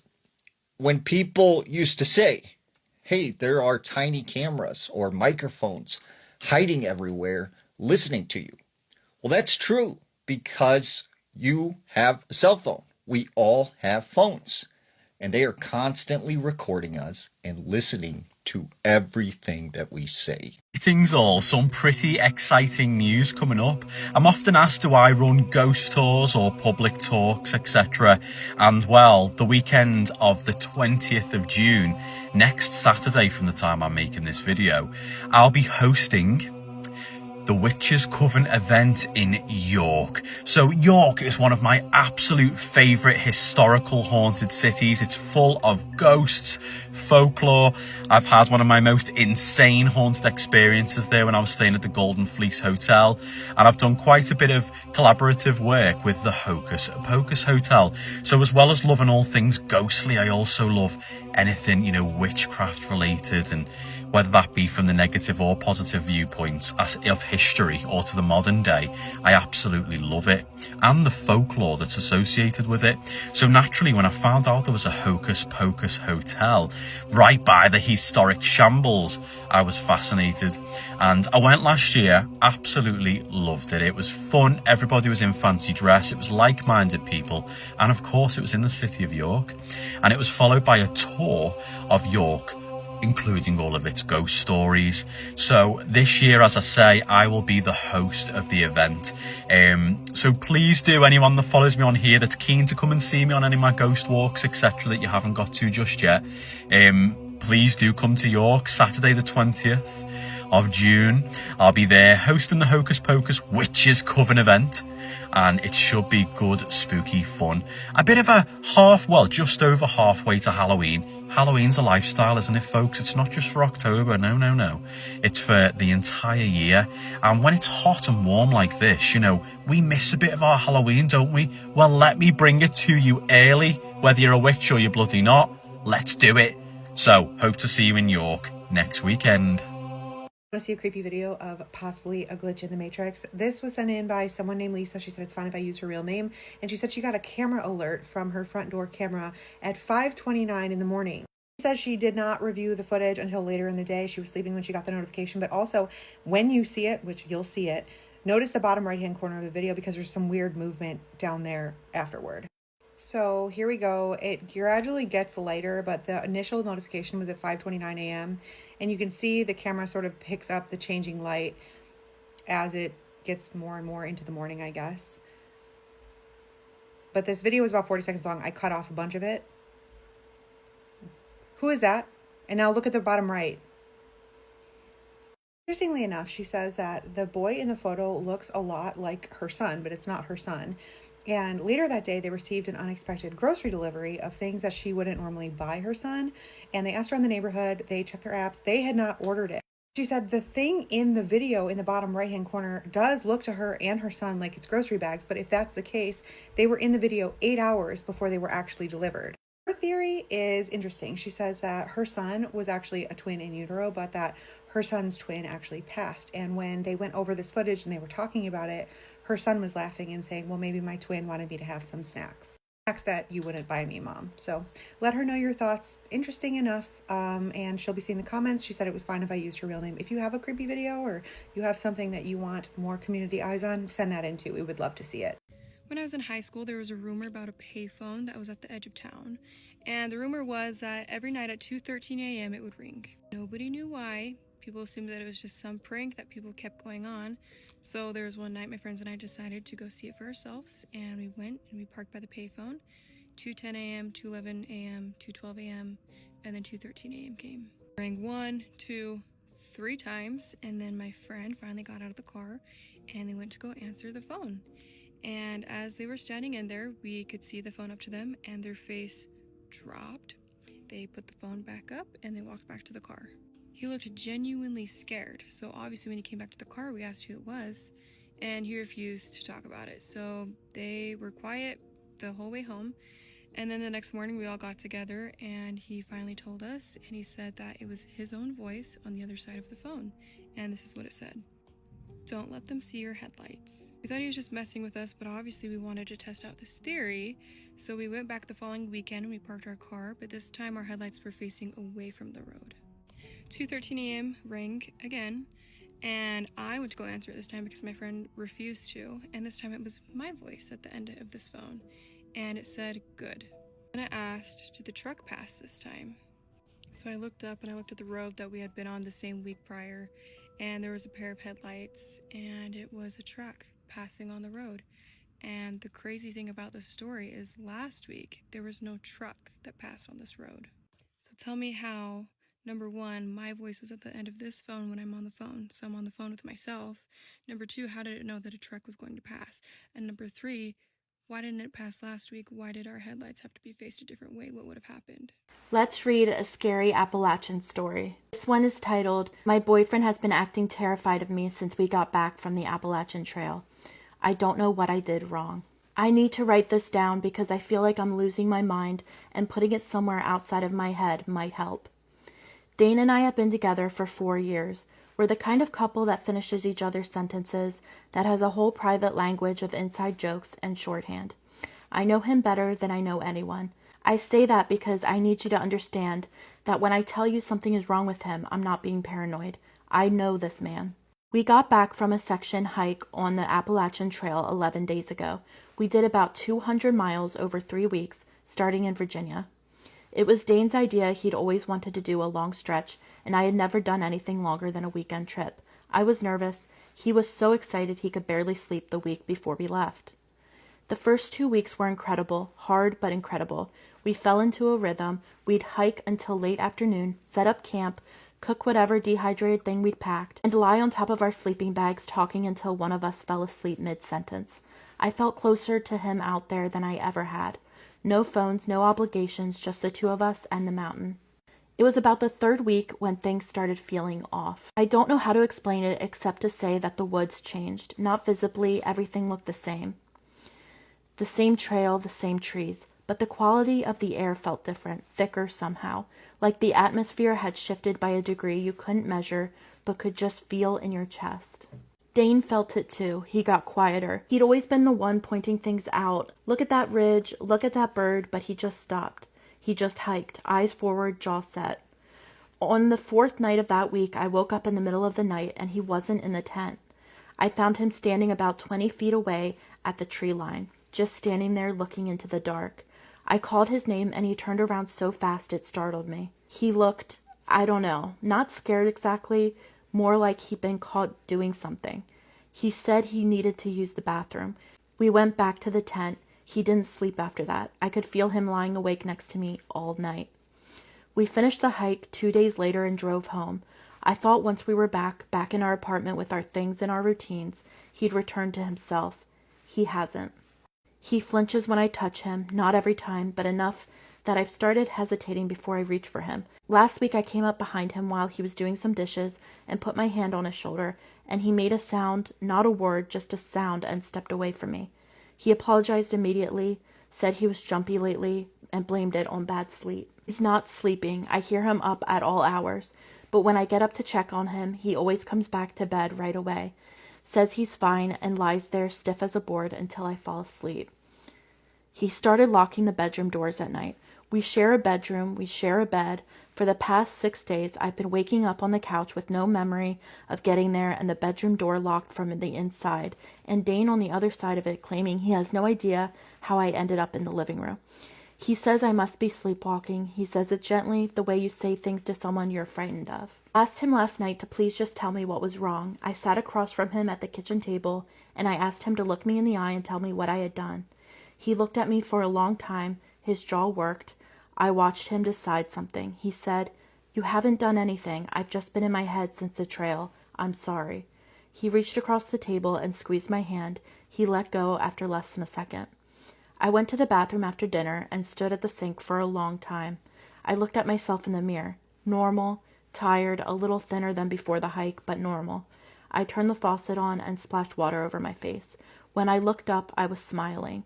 when people used to say, hey, there are tiny cameras or microphones hiding everywhere listening to you, well, that's true, because you have a cell phone. We all have phones, and they are constantly recording us and listening to everything that we say. Greetings all, some pretty exciting news coming up. I'm often asked do I run ghost tours or public talks, etc. And well, the weekend of the 20th of June, next Saturday from the time I'm making this video, I'll be hosting the Witches Coven event in York. So York is one of my absolute favourite historical haunted cities. It's full of ghosts, folklore. I've had one of my most insane haunted experiences there when I was staying at the Golden Fleece Hotel, and I've done quite a bit of collaborative work with the Hocus Pocus Hotel. So as well as loving all things ghostly, I also love anything, you know, witchcraft related, and whether that be from the negative or positive viewpoints of history or to the modern day, I absolutely love it, and the folklore that's associated with it. So naturally, when I found out there was a Hocus Pocus Hotel right by the historic shambles, I was fascinated, and I went last year, absolutely loved it. It was fun, everybody was in fancy dress, it was like-minded people, and of course it was in the city of York, and it was followed by a tour of York, including all of its ghost stories. So this year, as I say, I will be the host of the event. So please do, anyone that follows me on here that's keen to come and see me on any of my ghost walks, etc., that you haven't got to just yet, please do come to York, Saturday the 20th of June. I'll be there hosting the Hocus Pocus Witches Coven event, and it should be good, spooky fun. A bit of a just over halfway to Halloween. Halloween's a lifestyle, isn't it, folks? It's not just for October, no. It's for the entire year. And when it's hot and warm like this, you know, we miss a bit of our Halloween, don't we? Well, let me bring it to you early, whether you're a witch or you're bloody not. Let's do it. So, hope to see you in York next weekend. Want to see a creepy video of possibly a glitch in the Matrix? This was sent in by someone named Lisa. She said it's fine if I use her real name, and she said she got a camera alert from her front door camera at 5:29 in the morning. She says she did not review the footage until later in the day. She was sleeping when she got the notification, but also when you see it, which you'll see it, notice the bottom right hand corner of the video because there's some weird movement down there afterward. So here we go. It gradually gets lighter, but the initial notification was at 5:29 a.m. And you can see the camera sort of picks up the changing light as it gets more and more into the morning, I guess. But this video is about 40 seconds long. I cut off a bunch of it. Who is that? And now look at the bottom right. Interestingly enough, she says that the boy in the photo looks a lot like her son, but it's not her son. And later that day, they received an unexpected grocery delivery of things that she wouldn't normally buy her son. And they asked around the neighborhood, they checked their apps, they had not ordered it. She said the thing in the video in the bottom right-hand corner does look to her and her son like it's grocery bags. But if that's the case, they were in the video 8 hours before they were actually delivered. Her theory is interesting. She says that her son was actually a twin in utero, but that her son's twin actually passed. And when they went over this footage and they were talking about it, her son was laughing and saying, well, maybe my twin wanted me to have some snacks that you wouldn't buy me, Mom. So let her know your thoughts. Interesting enough. And she'll be seeing the comments. She said it was fine if I used her real name. If you have a creepy video or you have something that you want more community eyes on, send that in too. We would love to see it. When I was in high school, there was a rumor about a payphone that was at the edge of town. And the rumor was that every night at 2:13 a.m. it would ring. Nobody knew why. People assumed that it was just some prank that people kept going on. So there was one night my friends and I decided to go see it for ourselves, and we went and we parked by the payphone. 2:10 a.m., 2:11 a.m., 2:12 a.m., and then 2:13 a.m. came. It rang 1, 2, 3 times, and then my friend finally got out of the car and they went to go answer the phone. And as they were standing in there, we could see the phone up to them and their face dropped. They put the phone back up and they walked back to the car. He looked genuinely scared, so obviously when he came back to the car, we asked who it was, and he refused to talk about it. So they were quiet the whole way home, and then the next morning we all got together, and he finally told us, and he said that it was his own voice on the other side of the phone, and this is what it said. Don't let them see your headlights. We thought he was just messing with us, but obviously we wanted to test out this theory, so we went back the following weekend and we parked our car, but this time our headlights were facing away from the road. 2:13 a.m. rang again, and I went to go answer it this time because my friend refused to, and this time it was my voice at the end of this phone, and it said, good. Then I asked, did the truck pass this time? So I looked up and I looked at the road that we had been on the same week prior, and there was a pair of headlights, and it was a truck passing on the road. And the crazy thing about this story is last week there was no truck that passed on this road. So tell me how, number one, my voice was at the end of this phone when I'm on the phone, so I'm on the phone with myself. Number two, how did it know that a truck was going to pass? And number three, why didn't it pass last week? Why did our headlights have to be faced a different way? What would have happened? Let's read a scary Appalachian story. This one is titled, "My boyfriend has been acting terrified of me since we got back from the Appalachian Trail. I don't know what I did wrong." I need to write this down because I feel like I'm losing my mind, and putting it somewhere outside of my head might help. Dane and I have been together for 4 years. We're the kind of couple that finishes each other's sentences, that has a whole private language of inside jokes and shorthand. I know him better than I know anyone. I say that because I need you to understand that when I tell you something is wrong with him, I'm not being paranoid. I know this man. We got back from a section hike on the Appalachian Trail 11 days ago. We did about 200 miles over 3 weeks, starting in Virginia. It was Dane's idea. He'd always wanted to do a long stretch, and I had never done anything longer than a weekend trip. I was nervous. He was so excited he could barely sleep the week before we left. The first 2 weeks were incredible, hard but incredible. We fell into a rhythm. We'd hike until late afternoon, set up camp, cook whatever dehydrated thing we'd packed, and lie on top of our sleeping bags talking until one of us fell asleep mid-sentence. I felt closer to him out there than I ever had. No phones, no obligations, just the two of us and the mountain. It was about the 3rd week when things started feeling off. I don't know how to explain it except to say that the woods changed. Not visibly, everything looked the same. The same trail, the same trees, but the quality of the air felt different, thicker somehow, like the atmosphere had shifted by a degree you couldn't measure but could just feel in your chest. Dane felt it too. He got quieter. He'd always been the one pointing things out. Look at that ridge, look at that bird, but he just stopped. He just hiked, eyes forward, jaw set. On the 4th night of that week, I woke up in the middle of the night and he wasn't in the tent. I found him standing about 20 feet away at the tree line, just standing there looking into the dark. I called his name and he turned around so fast it startled me. He looked, I don't know, not scared exactly, more like he'd been caught doing something. He said he needed to use the bathroom. We went back to the tent. He didn't sleep after that. I could feel him lying awake next to me all night. We finished the hike 2 days later and drove home. I thought once we were back in our apartment with our things and our routines, he'd return to himself. He hasn't. He flinches when I touch him, not every time, but enough that I've started hesitating before I reach for him. Last week I came up behind him while he was doing some dishes and put my hand on his shoulder, and he made a sound, not a word, just a sound, and stepped away from me. He apologized immediately, said he was jumpy lately, and blamed it on bad sleep. He's not sleeping. I hear him up at all hours, but when I get up to check on him, he always comes back to bed right away, says he's fine, and lies there stiff as a board until I fall asleep. He started locking the bedroom doors at night. We share a bedroom, we share a bed. For the past 6 days, I've been waking up on the couch with no memory of getting there and the bedroom door locked from the inside, and Dane on the other side of it claiming he has no idea how I ended up in the living room. He says I must be sleepwalking. He says it gently, the way you say things to someone you're frightened of. I asked him last night to please just tell me what was wrong. I sat across from him at the kitchen table, and I asked him to look me in the eye and tell me what I had done. He looked at me for a long time. His jaw worked. I watched him decide something. He said, "You haven't done anything. I've just been in my head since the trail. I'm sorry." He reached across the table and squeezed my hand. He let go after less than a second. I went to the bathroom after dinner and stood at the sink for a long time. I looked at myself in the mirror. Normal, tired, a little thinner than before the hike, but normal. I turned the faucet on and splashed water over my face. When I looked up, I was smiling.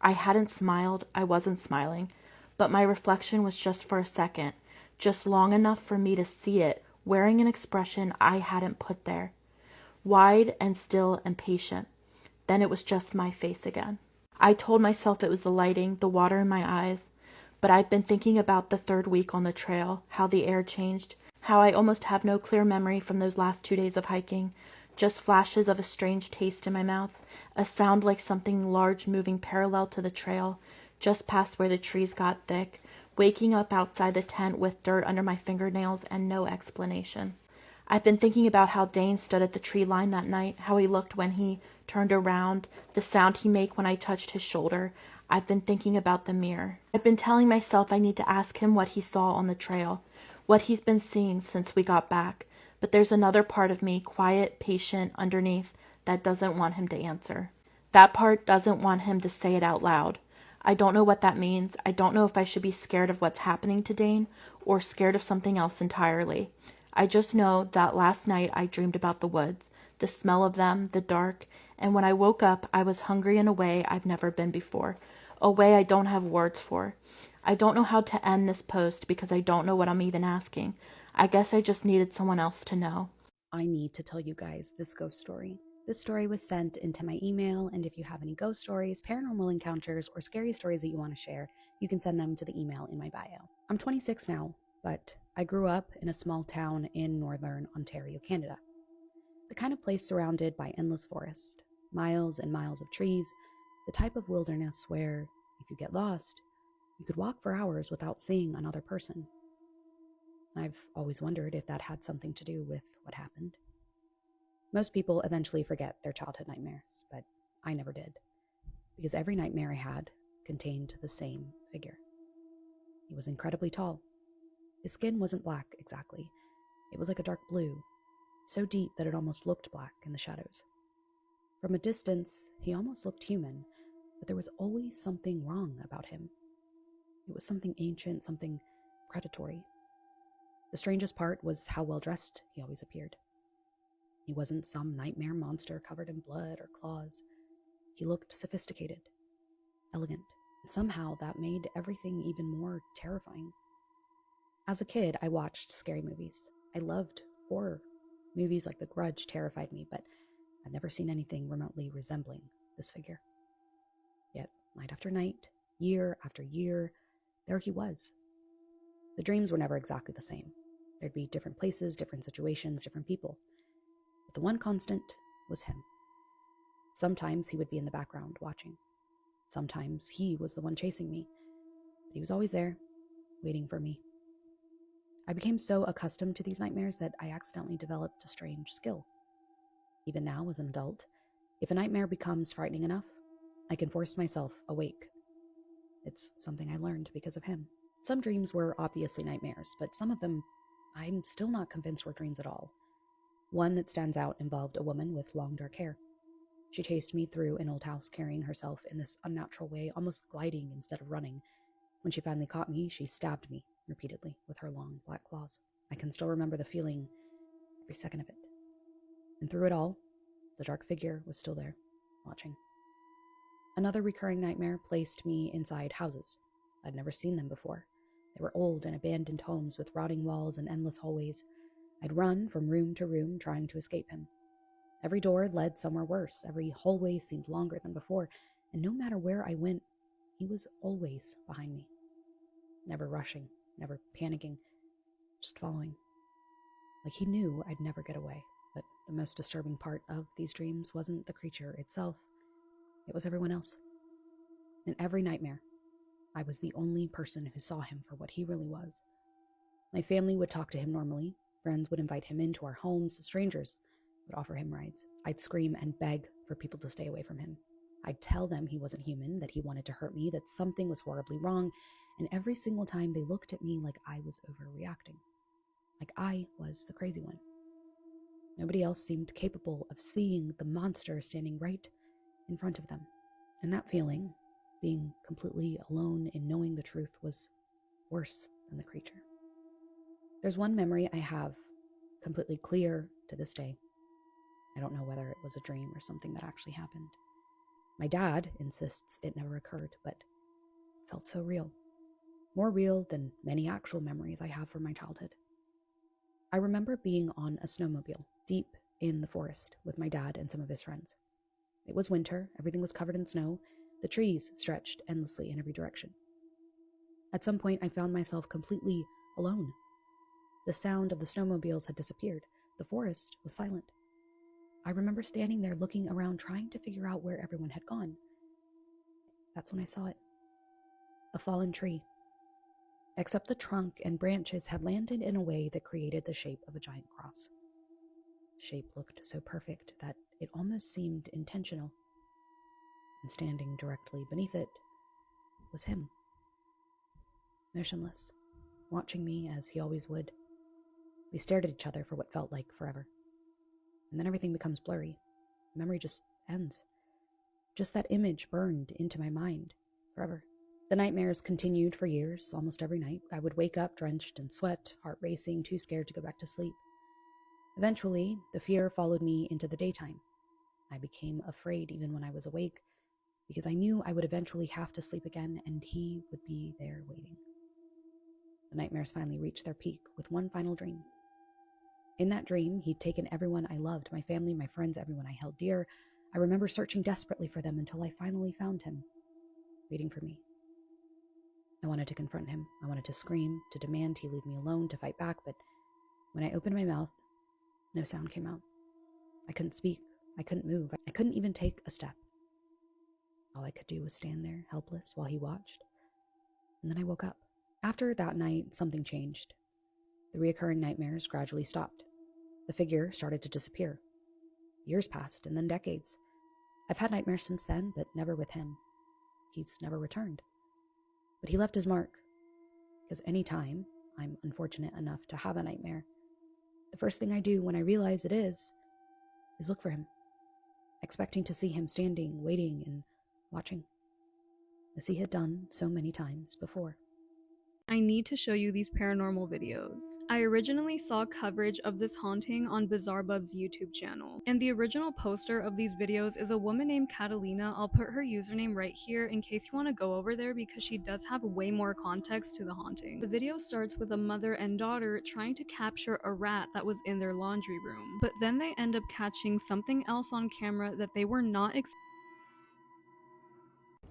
I hadn't smiled. I wasn't smiling. But my reflection was just for a second, just long enough for me to see it, wearing an expression I hadn't put there. Wide and still and patient. Then it was just my face again. I told myself it was the lighting, the water in my eyes, but I'd been thinking about the 3rd week on the trail, how the air changed, how I almost have no clear memory from those last 2 days of hiking, just flashes of a strange taste in my mouth, a sound like something large moving parallel to the trail, just past where the trees got thick, waking up outside the tent with dirt under my fingernails and no explanation. I've been thinking about how Dane stood at the tree line that night, how he looked when he turned around, the sound he made when I touched his shoulder. I've been thinking about the mirror. I've been telling myself I need to ask him what he saw on the trail, what he's been seeing since we got back. But there's another part of me, quiet, patient, underneath, that doesn't want him to answer. That part doesn't want him to say it out loud. I don't know what that means. I don't know if I should be scared of what's happening to Dane or scared of something else entirely. I just know that last night I dreamed about the woods, the smell of them, the dark, and when I woke up, I was hungry in a way I've never been before, a way I don't have words for. I don't know how to end this post because I don't know what I'm even asking. I guess I just needed someone else to know. I need to tell you guys this ghost story. This story was sent into my email, and if you have any ghost stories, paranormal encounters, or scary stories that you want to share, you can send them to the email in my bio. I'm 26 now, but I grew up in a small town in northern Ontario, Canada. The kind of place surrounded by endless forest, miles and miles of trees, the type of wilderness where, if you get lost, you could walk for hours without seeing another person. I've always wondered if that had something to do with what happened. Most people eventually forget their childhood nightmares, but I never did, because every nightmare I had contained the same figure. He was incredibly tall. His skin wasn't black exactly. It was like a dark blue, so deep that it almost looked black in the shadows. From a distance, he almost looked human, but there was always something wrong about him. It was something ancient, something predatory. The strangest part was how well dressed he always appeared. He wasn't some nightmare monster covered in blood or claws. He looked sophisticated, elegant. Somehow that made everything even more terrifying. As a kid, I watched scary movies. I loved horror. Movies like The Grudge terrified me, but I'd never seen anything remotely resembling this figure. Yet, night after night, year after year, there he was. The dreams were never exactly the same. There'd be different places, different situations, different people. But the one constant was him. Sometimes he would be in the background watching. Sometimes he was the one chasing me. But he was always there, waiting for me. I became so accustomed to these nightmares that I accidentally developed a strange skill. Even now, as an adult, if a nightmare becomes frightening enough, I can force myself awake. It's something I learned because of him. Some dreams were obviously nightmares, but some of them I'm still not convinced were dreams at all. One that stands out involved a woman with long dark hair. She chased me through an old house, carrying herself in this unnatural way, almost gliding instead of running. When she finally caught me, she stabbed me repeatedly with her long black claws. I can still remember the feeling, every second of it. And through it all, the dark figure was still there, watching. Another recurring nightmare placed me inside houses. I'd never seen them before. They were old and abandoned homes with rotting walls and endless hallways. I'd run from room to room trying to escape him. Every door led somewhere worse. Every hallway seemed longer than before, and no matter where I went, he was always behind me. Never rushing, never panicking, just following. Like he knew I'd never get away. But the most disturbing part of these dreams wasn't the creature itself. It was everyone else. In every nightmare, I was the only person who saw him for what he really was. My family would talk to him normally. Friends would invite him into our homes. Strangers would offer him rides. I'd scream and beg for people to stay away from him. I'd tell them he wasn't human, that he wanted to hurt me, that something was horribly wrong, and every single time they looked at me like I was overreacting. Like I was the crazy one. Nobody else seemed capable of seeing the monster standing right in front of them. And that feeling, being completely alone in knowing the truth, was worse than the creature. There's one memory I have completely clear to this day. I don't know whether it was a dream or something that actually happened. My dad insists it never occurred, but it felt so real. More real than many actual memories I have from my childhood. I remember being on a snowmobile deep in the forest with my dad and some of his friends. It was winter, everything was covered in snow, the trees stretched endlessly in every direction. At some point, I found myself completely alone. The sound of the snowmobiles had disappeared. The forest was silent. I remember standing there looking around, trying to figure out where everyone had gone. That's when I saw it. A fallen tree. except the trunk and branches had landed in a way that created the shape of a giant cross. The shape looked so perfect that it almost seemed intentional. And standing directly beneath it was him, motionless, watching me as he always would. We stared at each other for what felt like forever. And then everything becomes blurry. Memory just ends. Just that image burned into my mind forever. The nightmares continued for years. Almost every night, I would wake up drenched in sweat, heart racing, too scared to go back to sleep. Eventually, the fear followed me into the daytime. I became afraid even when I was awake, because I knew I would eventually have to sleep again, and he would be there waiting. The nightmares finally reached their peak with one final dream. In that dream, he'd taken everyone I loved, my family, my friends, everyone I held dear. I remember searching desperately for them until I finally found him, waiting for me. I wanted to confront him. I wanted to scream, to demand he leave me alone, to fight back, but when I opened my mouth, no sound came out. I couldn't speak. I couldn't move. I couldn't even take a step. All I could do was stand there, helpless, while he watched. And then I woke up. After that night, something changed. The reoccurring nightmares gradually stopped. The figure started to disappear. Years passed, and then decades. I've had nightmares since then, but never with him. He's never returned. But he left his mark. Because any time I'm unfortunate enough to have a nightmare, the first thing I do when I realize it is look for him, expecting to see him standing, waiting, and watching, as he had done so many times before. I need to show you these paranormal videos. I originally saw coverage of this haunting on Bizarre Bub's YouTube channel, and the original poster of these videos is a woman named Catalina. I'll put her username right here in case you want to go over there because she does have way more context to the haunting. The video starts with a mother and daughter trying to capture a rat that was in their laundry room, but then they end up catching something else on camera that they were not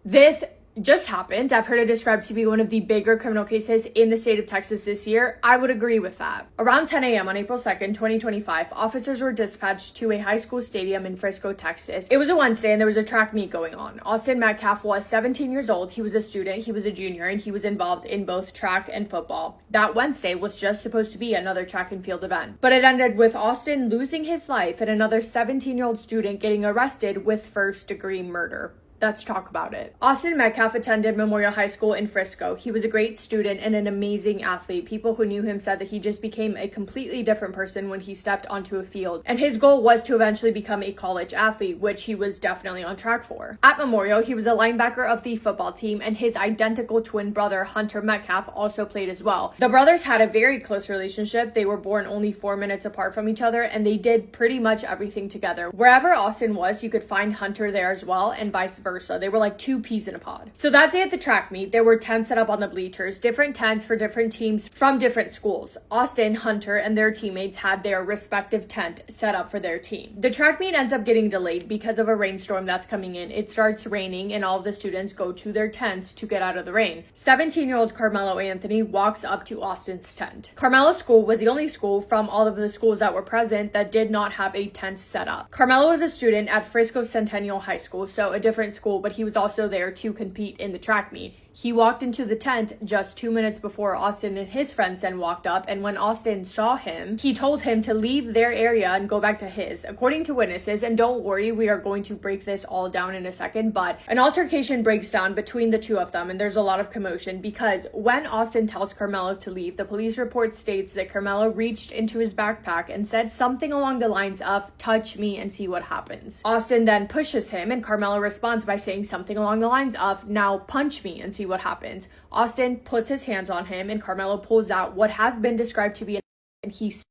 This just happened. I've heard it described to be one of the bigger criminal cases in the state of Texas this year. I would agree with that. Around 10 a.m. on April 2nd, 2025, officers were dispatched to a high school stadium in Frisco, Texas. It was a Wednesday and there was a track meet going on. Austin Metcalf was 17 years old. He was a student, he was a junior, and he was involved in both track and football. That Wednesday was just supposed to be another track and field event, but it ended with Austin losing his life and another 17-year-old student getting arrested with first-degree murder. Let's talk about it. Austin Metcalf attended Memorial High School in Frisco. He was a great student and an amazing athlete. People who knew him said that he just became a completely different person when he stepped onto a field. And his goal was to eventually become a college athlete, which he was definitely on track for. At Memorial, he was a linebacker of the football team, and his identical twin brother, Hunter Metcalf, also played as well. The brothers had a very close relationship. They were born only 4 minutes apart from each other, and they did pretty much everything together. Wherever Austin was, you could find Hunter there as well, and vice versa. They were like two peas in a pod. So that day at the track meet, there were tents set up on the bleachers, different tents for different teams from different schools. Austin, Hunter, and their teammates had their respective tent set up for their team. The track meet ends up getting delayed because of a rainstorm that's coming in. It starts raining and all of the students go to their tents to get out of the rain. 17-year-old Carmelo Anthony walks up to Austin's tent. Carmelo's school was the only school from all of the schools that were present that did not have a tent set up. Carmelo was a student at Frisco Centennial High School, so a different school, but he was also there to compete in the track meet. He walked into the tent just 2 minutes before Austin and his friends then walked up, and when Austin saw him, he told him to leave their area and go back to his. According to witnesses, and don't worry, we are going to break this all down in a second, but an altercation breaks down between the two of them, and there's a lot of commotion because when Austin tells Carmelo to leave, the police report states that Carmelo reached into his backpack and said something along the lines of, "Touch me and see what happens." Austin then pushes him, and Carmelo responds by saying something along the lines of, "Now punch me and see what happens." Austin puts his hands on him, and Carmelo pulls out what has been described to be and he stabs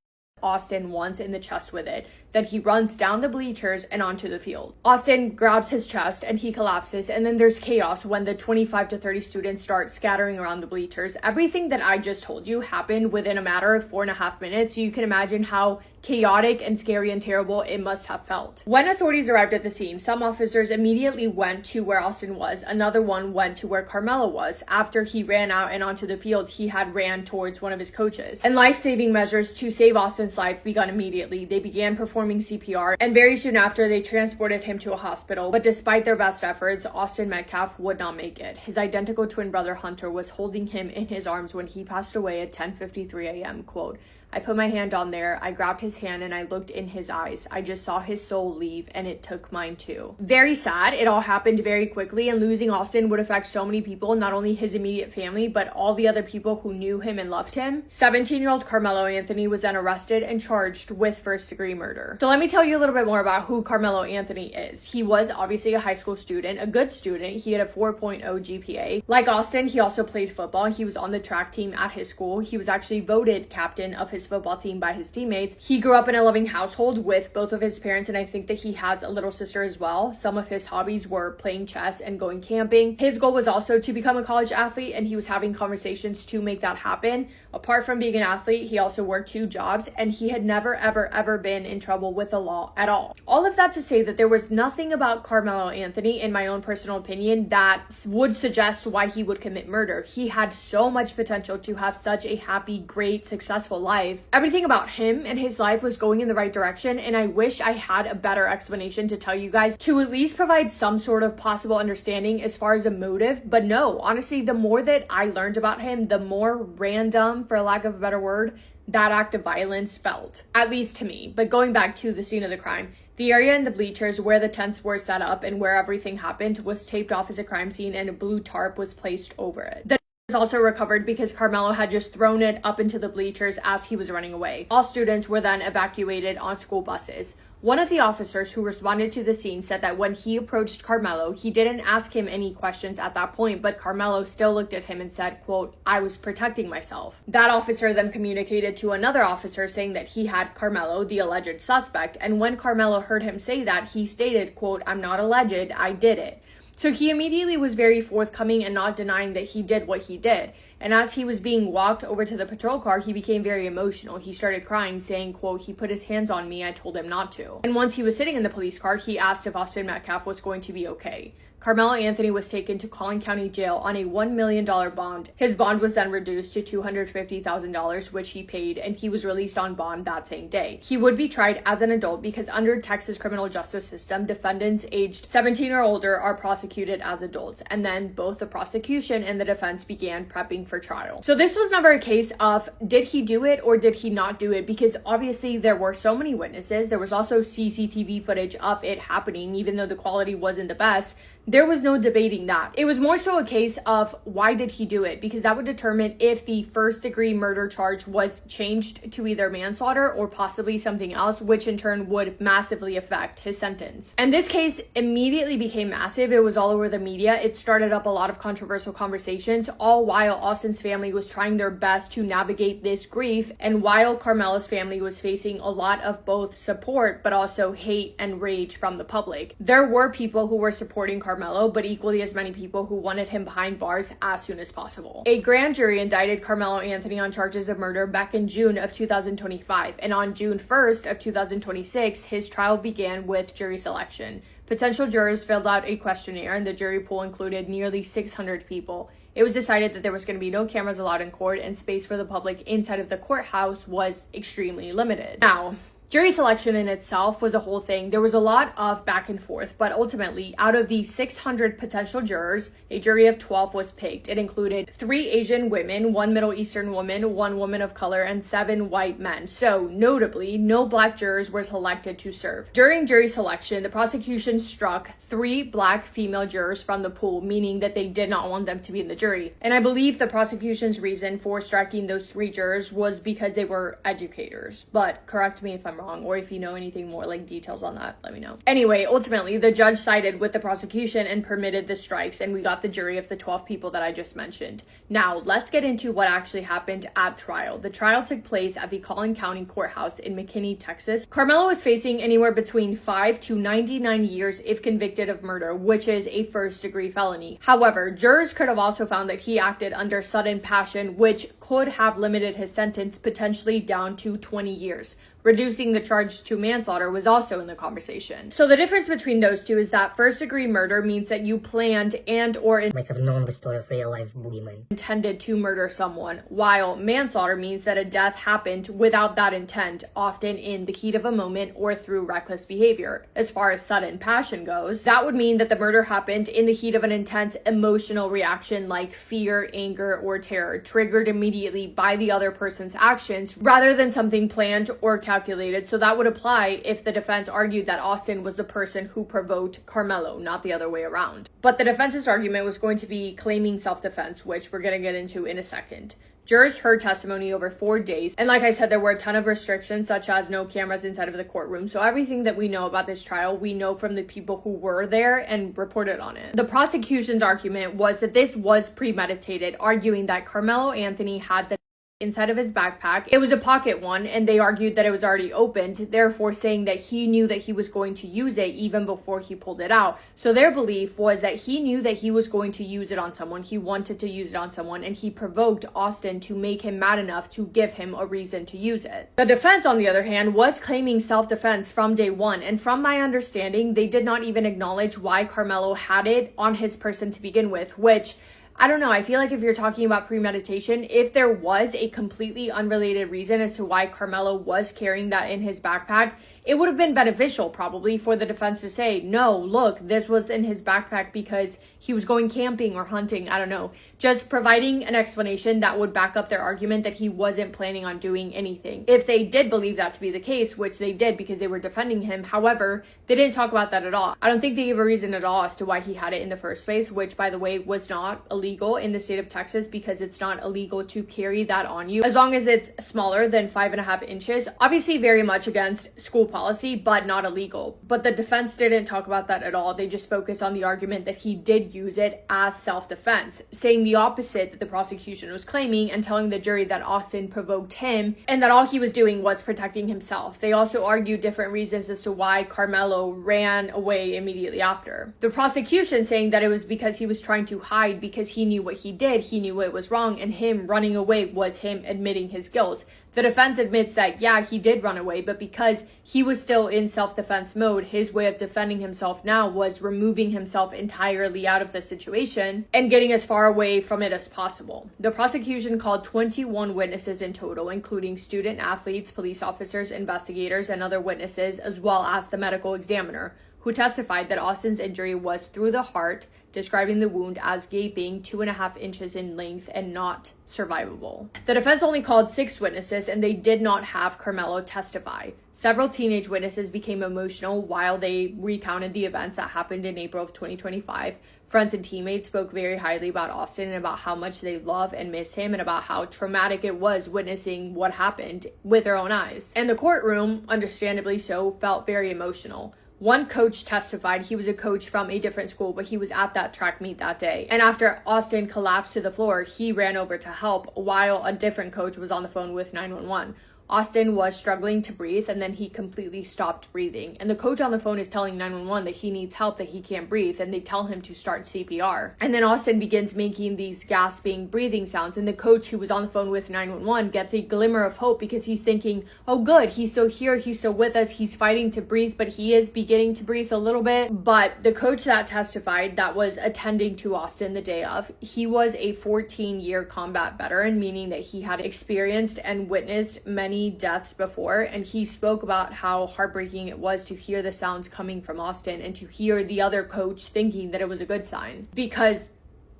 Austin once in the chest with it. Then he runs down the bleachers and onto the field. Austin grabs his chest and he collapses, and then there's chaos when the 25 to 30 students start scattering around the bleachers. Everything that I just told you happened within a matter of 4.5 minutes. You can imagine how chaotic and scary and terrible it must have felt. When authorities arrived at the scene, some officers immediately went to where Austin was. Another one went to where Carmelo was. After he ran out and onto the field, he had ran towards one of his coaches. And life-saving measures to save Austin's life began immediately. They began performing performing CPR, and very soon after they transported him to a hospital. But despite their best efforts, Austin Metcalf would not make it. His identical twin brother Hunter was holding him in his arms when he passed away at 10:53 a.m. Quote, I put my hand on there, I grabbed his hand and I looked in his eyes. I just saw his soul leave and it took mine too. Very sad. It all happened very quickly, and losing Austin would affect so many people, not only his immediate family, but all the other people who knew him and loved him. 17-year-old Carmelo Anthony was then arrested and charged with first-degree murder. So let me tell you a little bit more about who Carmelo Anthony is. He was obviously a high school student, a good student. He had a 4.0 GPA. Like Austin, he also played football. He was on the track team at his school. He was actually voted captain of his football team by his teammates. He grew up in a loving household with both of his parents, and I think that he has a little sister as well. Some of his hobbies were playing chess and going camping. His goal was also to become a college athlete, and he was having conversations to make that happen. Apart from being an athlete, he also worked 2 jobs, and he had never, ever been in trouble with the law at all. All of that to say that there was nothing about Carmelo Anthony, in my own personal opinion, that would suggest why he would commit murder. He had so much potential to have such a happy, great, successful life. Everything about him and his life was going in the right direction, and I wish I had a better explanation to tell you guys to at least provide some sort of possible understanding as far as a motive. But no, honestly, the more that I learned about him, the more random, for lack of a better word, that act of violence felt, at least to me. But going back to the scene of the crime, the area in the bleachers where the tents were set up and where everything happened was taped off as a crime scene, and a blue tarp was placed over it. The was also recovered because Carmelo had just thrown it up into the bleachers as he was running away. All students were then evacuated on school buses. One of the officers who responded to the scene said that when he approached Carmelo, he didn't ask him any questions at that point, but Carmelo still looked at him and said, quote, I was protecting myself. That officer then communicated to another officer saying that he had Carmelo, the alleged suspect, and when Carmelo heard him say that, he stated, quote, I'm not alleged, I did it. So he immediately was very forthcoming and not denying that he did what he did. And as he was being walked over to the patrol car, he became very emotional. He started crying, saying, quote, he put his hands on me, I told him not to. And once he was sitting in the police car, he asked if Austin Metcalf was going to be okay. Carmelo Anthony was taken to Collin County Jail on a $1 million bond. His bond was then reduced to $250,000, which he paid, and he was released on bond that same day. He would be tried as an adult because under Texas criminal justice system, defendants aged 17 or older are prosecuted as adults, and then both the prosecution and the defense began prepping for trial. So this was never a case of did he do it or did he not do it, because obviously there were so many witnesses. There was also CCTV footage of it happening, even though the quality wasn't the best. There was no debating that. It was more so a case of why did he do it, because that would determine if the first-degree murder charge was changed to either manslaughter or possibly something else, which in turn would massively affect his sentence. And this case immediately became massive. It was all over the media. It started up a lot of controversial conversations, all while Austin's family was trying their best to navigate this grief, and while Carmelo's family was facing a lot of both support but also hate and rage from the public. There were people who were supporting Carmelo, but equally as many people who wanted him behind bars as soon as possible. A grand jury indicted Carmelo Anthony on charges of murder back in June of 2025, and on June 1st of 2026, his trial began with jury selection. Potential jurors filled out a questionnaire, and the jury pool included nearly 600 people. It was decided that there was going to be no cameras allowed in court, and space for the public inside of the courthouse was extremely limited. Now, jury selection in itself was a whole thing. There was a lot of back and forth, but ultimately, out of the 600 potential jurors, a jury of 12 was picked. It included 3 Asian women, 1 Middle Eastern woman, 1 woman of color, and 7 white men. So, notably, no black jurors were selected to serve. During jury selection, the prosecution struck 3 black female jurors from the pool, meaning that they did not want them to be in the jury. And I believe the prosecution's reason for striking those 3 jurors was because they were educators. But correct me if I'm wrong, or if you know anything more, like details on that, let me know. Anyway, ultimately, the judge sided with the prosecution and permitted the strikes, and we got the jury of the 12 people that I just mentioned. Now, let's get into what actually happened at trial. The trial took place at the Collin County Courthouse in McKinney, Texas. Carmelo was facing anywhere between 5 to 99 years if convicted of murder, which is a first-degree felony. However, jurors could have also found that he acted under sudden passion, which could have limited his sentence potentially down to 20 years. Reducing the charge to manslaughter was also in the conversation. So the difference between those two is that first-degree murder means that you planned and or might have known the story of real-life boogeyman. Intended to murder someone, while manslaughter means that a death happened without that intent, often in the heat of a moment or through reckless behavior. As far as sudden passion goes, that would mean that the murder happened in the heat of an intense emotional reaction like fear, anger, or terror, triggered immediately by the other person's actions rather than something planned or calculated. So that would apply if the defense argued that Austin was the person who provoked Carmelo, not the other way around. But the defense's argument was going to be claiming self-defense, which we're going to get into in a second. Jurors heard testimony over 4 days, and like I said, there were a ton of restrictions, such as no cameras inside of the courtroom. So everything that we know about this trial, we know from the people who were there and reported on it. The prosecution's argument was that this was premeditated, arguing that Carmelo Anthony had the inside of his backpack. It was a pocket one, and they argued that it was already opened, therefore saying that he knew that he was going to use it even before he pulled it out. So their belief was that he knew that he was going to use it on someone, he wanted to use it on someone, and he provoked Austin to make him mad enough to give him a reason to use it. The defense, on the other hand, was claiming self-defense from day one, and from my understanding, they did not even acknowledge why Carmelo had it on his person to begin with, which I don't know, I feel like if you're talking about premeditation, if there was a completely unrelated reason as to why Carmelo was carrying that in his backpack, it would have been beneficial probably for the defense to say, no, look, this was in his backpack because he was going camping or hunting, I don't know. Just providing an explanation that would back up their argument that he wasn't planning on doing anything. If they did believe that to be the case, which they did because they were defending him, however, they didn't talk about that at all. I don't think they gave a reason at all as to why he had it in the first place, which by the way was not illegal in the state of Texas because it's not illegal to carry that on you as long as it's smaller than 5.5 inches. Obviously very much against school policy, but not illegal. But the defense didn't talk about that at all. They just focused on the argument that he did use it as self-defense, saying the opposite that the prosecution was claiming and telling the jury that Austin provoked him and that all he was doing was protecting himself. They also argued different reasons as to why Carmelo ran away immediately after. The prosecution saying that it was because he was trying to hide because he knew what he did, he knew it was wrong, and him running away was him admitting his guilt. The defense admits that, yeah, he did run away, but because he was still in self-defense mode, his way of defending himself now was removing himself entirely out of the situation and getting as far away from it as possible. The prosecution called 21 witnesses in total, including student athletes, police officers, investigators, and other witnesses, as well as the medical examiner, who testified that Austin's injury was through the heart, describing the wound as gaping 2.5 inches in length and not survivable. The defense only called 6 witnesses and they did not have Carmelo testify. Several teenage witnesses became emotional while they recounted the events that happened in April of 2025. Friends and teammates spoke very highly about Austin and about how much they love and miss him and about how traumatic it was witnessing what happened with their own eyes. And the courtroom, understandably so, felt very emotional. One coach testified. He was a coach from a different school, but he was at that track meet that day. And after Austin collapsed to the floor, he ran over to help while a different coach was on the phone with 911. Austin was struggling to breathe and then he completely stopped breathing. And the coach on the phone is telling 911 that he needs help, that he can't breathe, and they tell him to start CPR. And then Austin begins making these gasping breathing sounds, and the coach who was on the phone with 911 gets a glimmer of hope because he's thinking, oh good, he's still here, he's still with us, he's fighting to breathe, but he is beginning to breathe a little bit. But the coach that testified that was attending to Austin the day of, he was a 14-year combat veteran, meaning that he had experienced and witnessed many deaths before, and he spoke about how heartbreaking it was to hear the sounds coming from Austin and to hear the other coach thinking that it was a good sign, because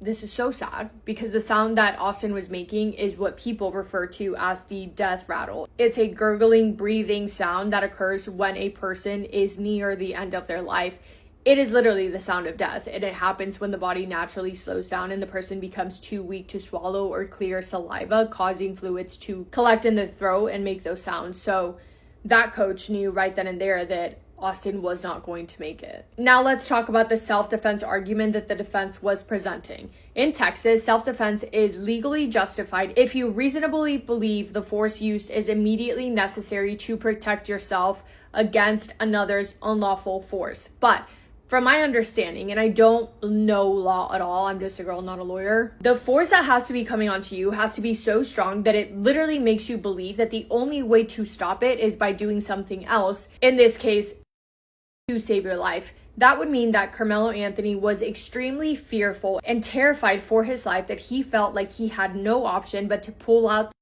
this is so sad, because the sound that Austin was making is what people refer to as the death rattle. It's a gurgling, breathing sound that occurs when a person is near the end of their life. It is literally the sound of death, and it happens when the body naturally slows down and the person becomes too weak to swallow or clear saliva, causing fluids to collect in the throat and make those sounds. So that coach knew right then and there that Austin was not going to make it. Now let's talk about the self-defense argument that the defense was presenting. In Texas, self-defense is legally justified if you reasonably believe the force used is immediately necessary to protect yourself against another's unlawful force. But From my understanding, and I don't know law at all, I'm just a girl, not a lawyer, the force that has to be coming onto you has to be so strong that it literally makes you believe that the only way to stop it is by doing something else, in this case, to save your life. That would mean that Carmelo Anthony was extremely fearful and terrified for his life, that he felt like he had no option but to pull out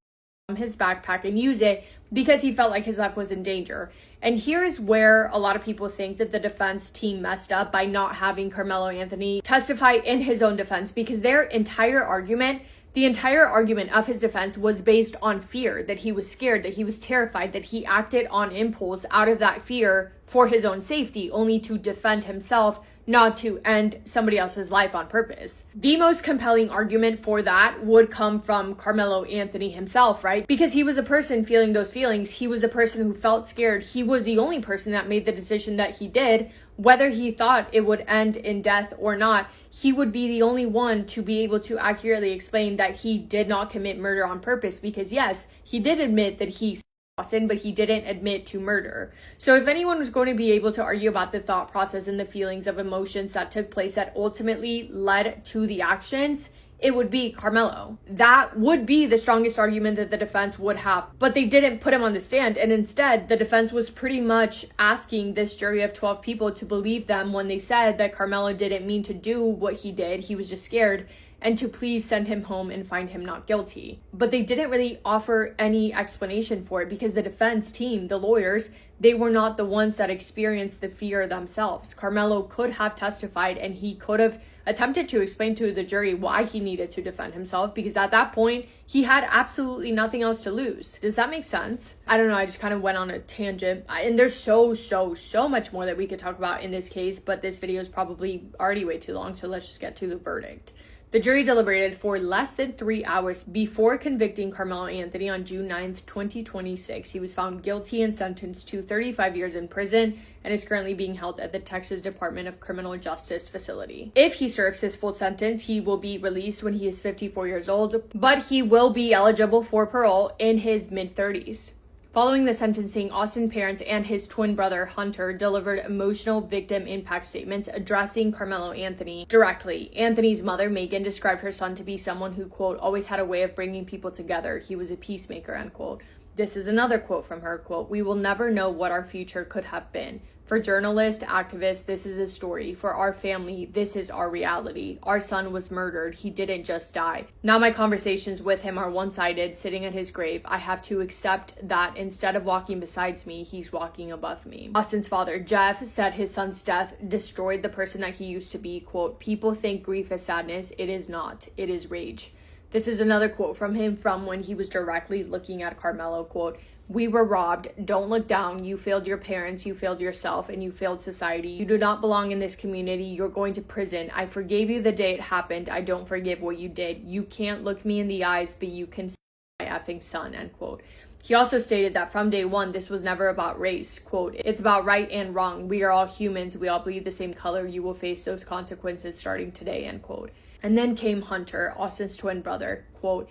his backpack and use it because he felt like his life was in danger. And here's where a lot of people think that the defense team messed up by not having Carmelo Anthony testify in his own defense, because their entire argument, the entire argument of his defense was based on fear, that he was scared, that he was terrified, that he acted on impulse out of that fear for his own safety, only to defend himself, not to end somebody else's life on purpose. The most compelling argument for that would come from Carmelo Anthony himself, right? Because he was a person feeling those feelings. He was a person who felt scared. He was the only person that made the decision that he did. Whether he thought it would end in death or not, he would be the only one to be able to accurately explain that he did not commit murder on purpose, because yes, he did admit that he Austin, but he didn't admit to murder. So if anyone was going to be able to argue about the thought process and the feelings of emotions that took place that ultimately led to the actions, it would be Carmelo. That would be the strongest argument that the defense would have. But they didn't put him on the stand, and instead the defense was pretty much asking this jury of 12 people to believe them when they said that Carmelo didn't mean to do what he did, he was just scared, and to please send him home and find him not guilty. But they didn't really offer any explanation for it, because the defense team, the lawyers, they were not the ones that experienced the fear themselves. Carmelo could have testified, and he could have attempted to explain to the jury why he needed to defend himself, because at that point, he had absolutely nothing else to lose. Does that make sense? I don't know, I just kind of went on a tangent. And there's so much more that we could talk about in this case, but this video is probably already way too long, so let's just get to the verdict. The jury deliberated for less than 3 hours before convicting Carmelo Anthony on June 9th, 2026. He was found guilty and sentenced to 35 years in prison and is currently being held at the Texas Department of Criminal Justice facility. If he serves his full sentence, he will be released when he is 54 years old, but he will be eligible for parole in his mid-30s. Following the sentencing, Austin's parents and his twin brother, Hunter, delivered emotional victim impact statements addressing Carmelo Anthony directly. Anthony's mother, Megan, described her son to be someone who, quote, always had a way of bringing people together. He was a peacemaker, end quote. This is another quote from her, quote, "We will never know what our future could have been. For journalists, activists, this is a story. For our family, this is our reality. Our son was murdered. He didn't just die. Now my conversations with him are one-sided, sitting at his grave. I have to accept that instead of walking beside me, he's walking above me." Austin's father, Jeff, said his son's death destroyed the person that he used to be. Quote, "People think grief is sadness. It is not. It is rage." This is another quote from him from when he was directly looking at Carmelo, quote, "We were robbed. Don't look down. You failed your parents, you failed yourself, and you failed society. You do not belong in this community. You're going to prison. I forgave you the day it happened. I don't forgive what you did. You can't look me in the eyes, but you can see my effing son," end quote. He also stated that from day one, this was never about race. Quote, "It's about right and wrong. We are all humans. We all bleed the same color. You will face those consequences starting today," end quote. And then came Hunter, Austin's twin brother. Quote,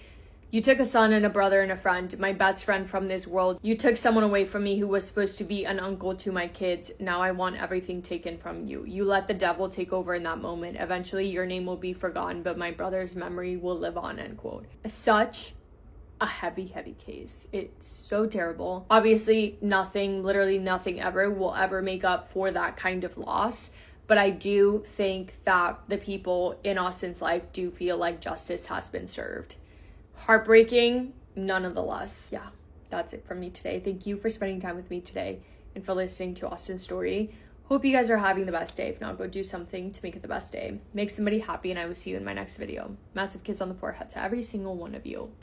"You took a son and a brother and a friend, my best friend from this world. You took someone away from me who was supposed to be an uncle to my kids. Now I want everything taken from you. You let the devil take over in that moment. Eventually your name will be forgotten, but my brother's memory will live on," end quote. Such a heavy case. It's so terrible. Obviously nothing, literally nothing ever will ever make up for that kind of loss. But I do think that the people in Austin's life do feel like justice has been served. Heartbreaking, none of the less. Yeah, that's it from me today. Thank you for spending time with me today and for listening to Austin's story. Hope you guys are having the best day. If not, go do something to make it the best day. Make somebody happy, and I will see you in my next video. Massive kiss on the forehead to every single one of you.